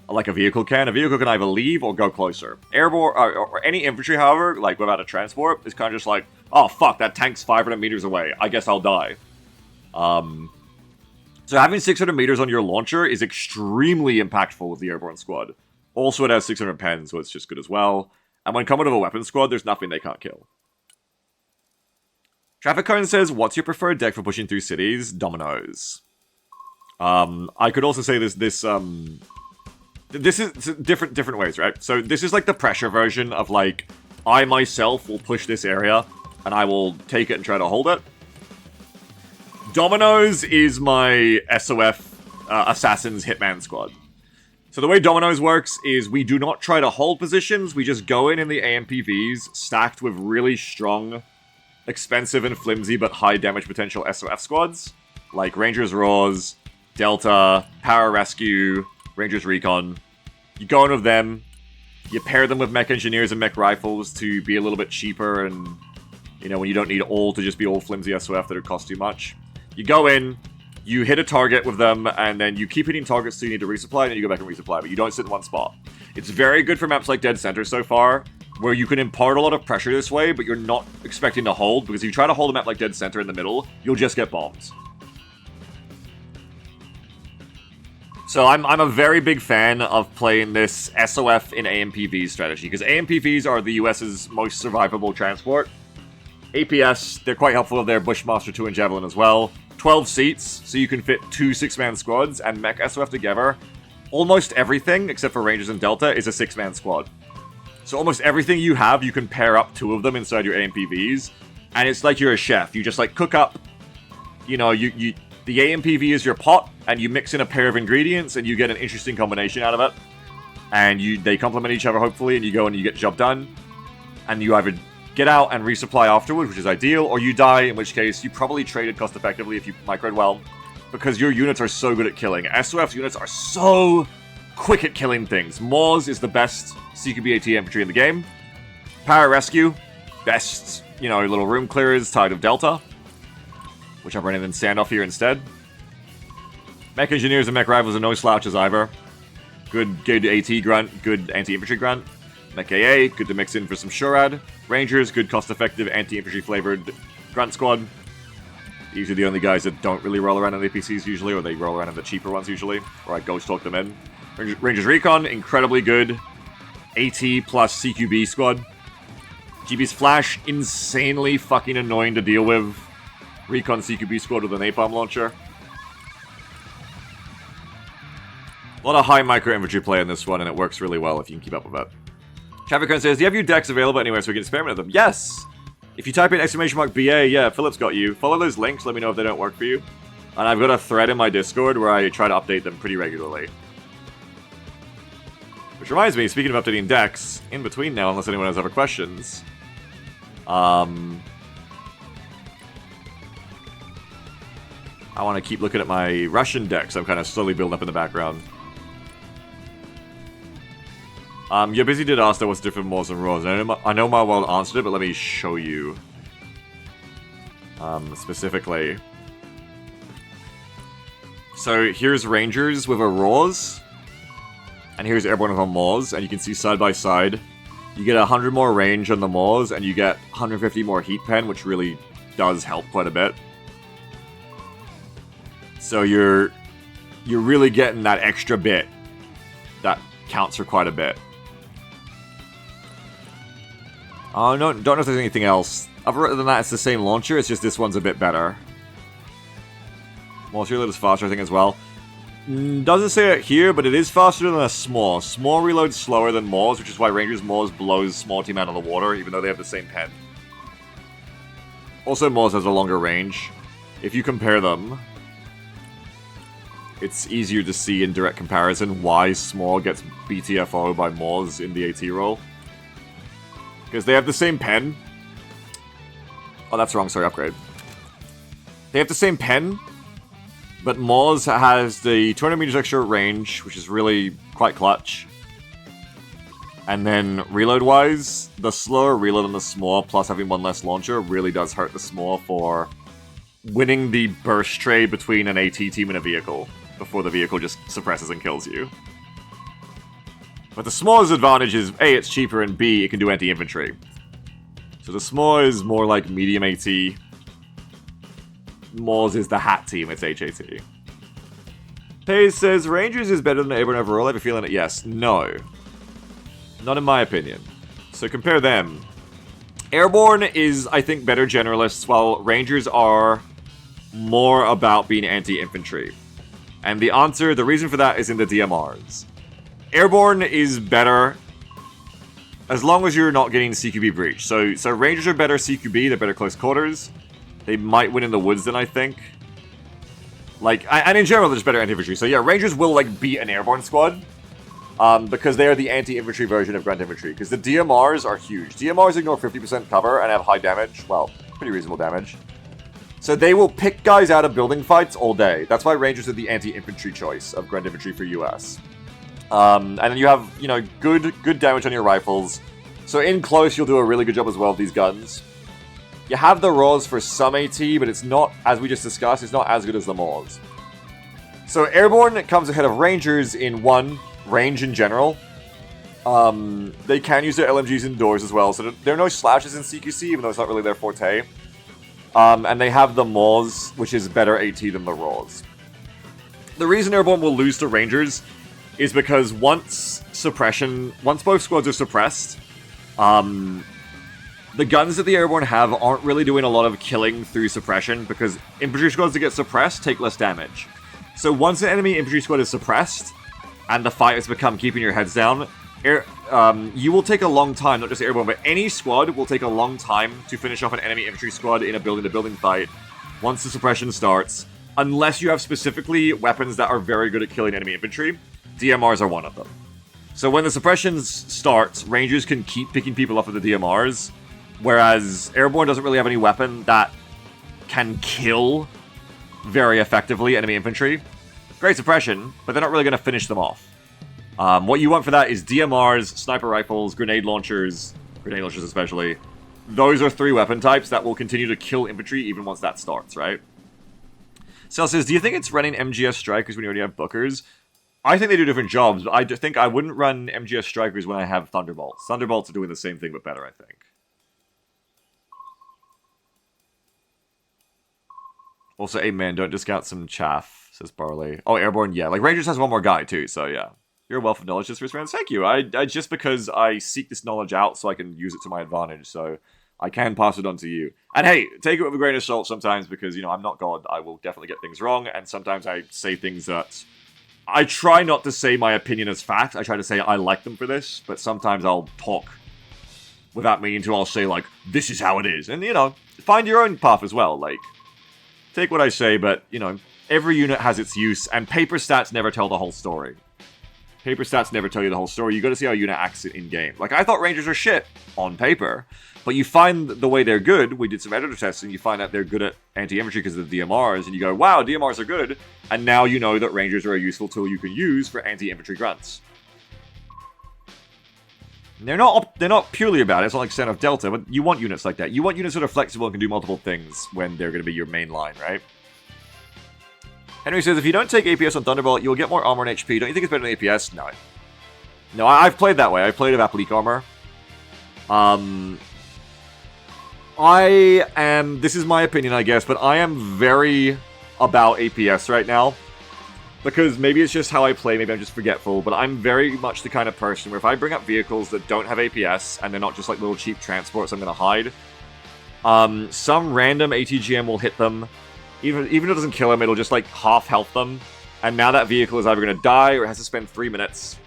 Like a vehicle can. A vehicle can either leave or go closer. Airborne, or any infantry, however, like without a transport, is kind of just like, oh fuck, that tank's 500 meters away. I guess I'll die. So having 600 meters on your launcher is extremely impactful with the Airborne squad. Also, it has 600 pen, so it's just good as well. And when coming to a weapons squad, there's nothing they can't kill. Traffic Cone says, what's your preferred deck for pushing through cities? Dominoes. I could also say this is different ways, right? So this is like the pressure version of, like, I myself will push this area and I will take it and try to hold it. Dominoes is my SOF Assassins Hitman squad. So the way Dominoes works is we do not try to hold positions, we just go in the AMPVs stacked with really strong, expensive and flimsy but high damage potential SOF squads. like Rangers Raws, Delta, Pararescue, Rangers Recon. You go in with them, you pair them with mech engineers and mech rifles to be a little bit cheaper and, you know, when you don't need all to just be all flimsy SOF that would cost too much. You go in, you hit a target with them, and then you keep hitting targets so you need to resupply, and then you go back and resupply, but you don't sit in one spot. It's very good for maps like Dead Center so far, where you can impart a lot of pressure this way, but you're not expecting to hold, because if you try to hold a map like Dead Center in the middle, you'll just get bombed. So I'm a very big fan of playing this SOF in AMPV strategy, because AMPVs are the US's most survivable transport. APS, they're quite helpful with their Bushmaster 2 and Javelin as well. 12 seats, so you can fit 2 6-man squads, and mech SOF together. Almost everything, except for Rangers and Delta, is a 6-man squad. So almost everything you have, you can pair up 2 of them inside your AMPVs, and it's like you're a chef. You just like cook up, you know, the AMPV is your pot, and you mix in a pair of ingredients, and you get an interesting combination out of it. And they complement each other, hopefully, and you go and you get the job done. And you either get out and resupply afterwards, which is ideal, or you die, in which case you probably traded cost effectively if you microed well, because your units are so good at killing. SOF's units are so quick at killing things. Moors is the best CQB AT infantry in the game. Pararescue, best, you know, little room clearers, Tide of Delta, which I'm running in standoff here instead. Mech engineers and mech rifles are no slouches either. Good AT grunt, good anti-infantry grunt. Mech AA, good to mix in for some Shurad. Rangers, good cost-effective anti-infantry flavored grunt squad. These are the only guys that don't really roll around in APCs usually, or they roll around in the cheaper ones usually, or I ghost talk them in. Rangers Recon, incredibly good AT plus CQB squad. GB's Flash, insanely fucking annoying to deal with. Recon CQB squad with a napalm launcher. A lot of high micro infantry play in this one, and it works really well if you can keep up with it. Traffic says, do you have your decks available anywhere so we can experiment with them? Yes! If you type in !BA, yeah, Philip's got you. Follow those links, let me know if they don't work for you. And I've got a thread in my Discord where I try to update them pretty regularly. Which reminds me, speaking of updating decks, in between now, unless anyone has other questions, I want to keep looking at my Russian decks I'm kind of slowly building up in the background. Yeah, Busy did ask that what's different from Moors and Raws. I know Marwell answered it, but let me show you. Specifically. So here's Rangers with a Raws. And here's Airborne with a Moors. And you can see side by side. You get 100 more range on the Moors, and you get 150 more heat pen, which really does help quite a bit. So you're really getting that extra bit that counts for quite a bit. Oh, no, don't know if there's anything else. Other than that, it's the same launcher, it's just this one's a bit better. Well, reload is faster, I think, as well. Doesn't say it here, but it is faster than a Small. Small reloads slower than Moors, which is why Rangers Moors blows Small team out of the water, even though they have the same pen. Also, Moors has a longer range. If you compare them, it's easier to see in direct comparison why Small gets BTFO by Moors in the AT role. Because they have the same pen. Oh, that's wrong, sorry, upgrade. They have the same pen, but Moors has the 200 meters extra range, which is really quite clutch. And then reload-wise, the slower reload on the Small, plus having one less launcher, really does hurt the Small for winning the burst trade between an AT team and a vehicle, before the vehicle just suppresses and kills you. But the Small's advantage is, A, it's cheaper, and B, it can do anti-infantry. So the Small is more like medium AT. Moors is the hat team, it's HAT. Hayes says, Rangers is better than Airborne overall, I have a feeling that yes. No. Not in my opinion. So compare them. Airborne is, I think, better generalists, while Rangers are more about being anti-infantry. And the reason for that is in the DMRs. Airborne is better as long as you're not getting CQB breach. So Rangers are better CQB, they're better close quarters. They might win in the woods then, I think. And in general, they're just better anti-infantry. So yeah, Rangers will, beat an Airborne squad. Because they are the anti-infantry version of Grunt Infantry. Because the DMRs are huge. DMRs ignore 50% cover and have high damage. Well, pretty reasonable damage. So they will pick guys out of building fights all day. That's why Rangers are the anti-infantry choice of Grand Infantry for US. And then you have, you know, good damage on your rifles. So in close, you'll do a really good job as well with these guns. You have the Raws for some AT, but it's not, as we just discussed, it's not as good as the Maws. So Airborne comes ahead of Rangers in 1, range in general. They can use their LMGs indoors as well, so there are no slashes in CQC, even though it's not really their forte. And they have the Maws, which is better AT than the Raws. The reason Airborne will lose to Rangers is because once both squads are suppressed, the guns that the Airborne have aren't really doing a lot of killing through suppression, because infantry squads that get suppressed take less damage. So once an enemy infantry squad is suppressed, and the fight has become keeping your heads down, you will take a long time, not just Airborne, but any squad will take a long time to finish off an enemy infantry squad in a building-to-building fight once the suppression starts, unless you have specifically weapons that are very good at killing enemy infantry. DMRs are one of them. So when the suppressions start, Rangers can keep picking people off of the DMRs, whereas Airborne doesn't really have any weapon that can kill very effectively enemy infantry. Great suppression, but they're not really going to finish them off. What you want for that is DMRs, sniper rifles, grenade launchers especially. Those are 3 weapon types that will continue to kill infantry even once that starts, right? Cell says, do you think it's running MGS Strikers when you already have Bookers? I think they do different jobs, but I think I wouldn't run MGS Strikers when I have Thunderbolts. Thunderbolts are doing the same thing, but better, I think. Also, hey man, don't discount some chaff, says Barley. Oh, Airborne, yeah. Like, Rangers has one more guy, too, so yeah. You're a wealth of knowledge, this first round. Thank you. I just because I seek this knowledge out so I can use it to my advantage, so I can pass it on to you. And hey, take it with a grain of salt sometimes because, you know, I'm not God. I will definitely get things wrong, and sometimes I say things that... I try not to say my opinion as fact. I try to say I like them for this, but sometimes I'll talk without meaning to. I'll say, like, this is how it is. And, you know, find your own path as well. Like, take what I say, but, you know, every unit has its use, and paper stats never tell the whole story. Paper stats never tell you the whole story. You got to see how a unit acts in-game. Like, I thought Rangers are shit on paper, but you find the way they're good. We did some editor tests, and you find out they're good at anti-infantry because of the DMRs, and you go, wow, DMRs are good, and now you know that Rangers are a useful tool you can use for anti-infantry grunts. They're not purely about it. It's not like Standoff Delta, but you want units like that. You want units that are flexible and can do multiple things when they're going to be your main line, right? Henry says, if you don't take APS on Thunderbolt, you'll get more armor and HP. Don't you think it's better than APS? No. No, I've played that way. I've played with Applique armor. This is my opinion, I guess, but I am very about APS right now. Because maybe it's just how I play, maybe I'm just forgetful, but I'm very much the kind of person where if I bring up vehicles that don't have APS, and they're not just like little cheap transports I'm going to hide, some random ATGM will hit them. Even if it doesn't kill them, it'll just like half health them. And now that vehicle is either going to die or it has to spend 3 minutes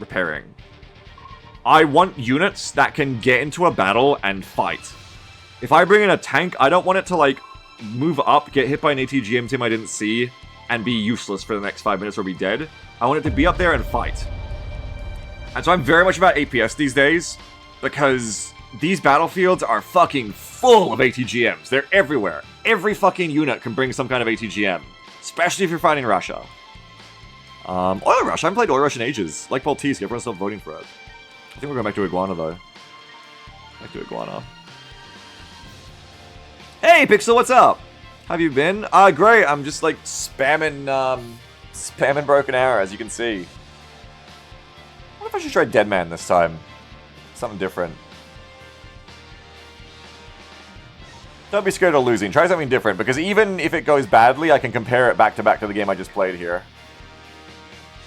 repairing. I want units that can get into a battle and fight. If I bring in a tank, I don't want it to like move up, get hit by an ATGM team I didn't see, and be useless for the next 5 minutes or be dead. I want it to be up there and fight. And so I'm very much about APS these days, because these battlefields are fucking full of ATGMs. They're everywhere. Every fucking unit can bring some kind of ATGM, especially if you're fighting Russia. Oil Rush. I haven't played Oil Rush in ages. Like Baltisi, everyone's still voting for it. I think we're going back to Iguana, though. Back to Iguana. Hey, Pixel, what's up? How have you been? Great. I'm just, like, spamming Broken Arrow, as you can see. I wonder if I should try Deadman this time. Something different. Don't be scared of losing. Try something different, because even if it goes badly, I can compare it back to the game I just played here.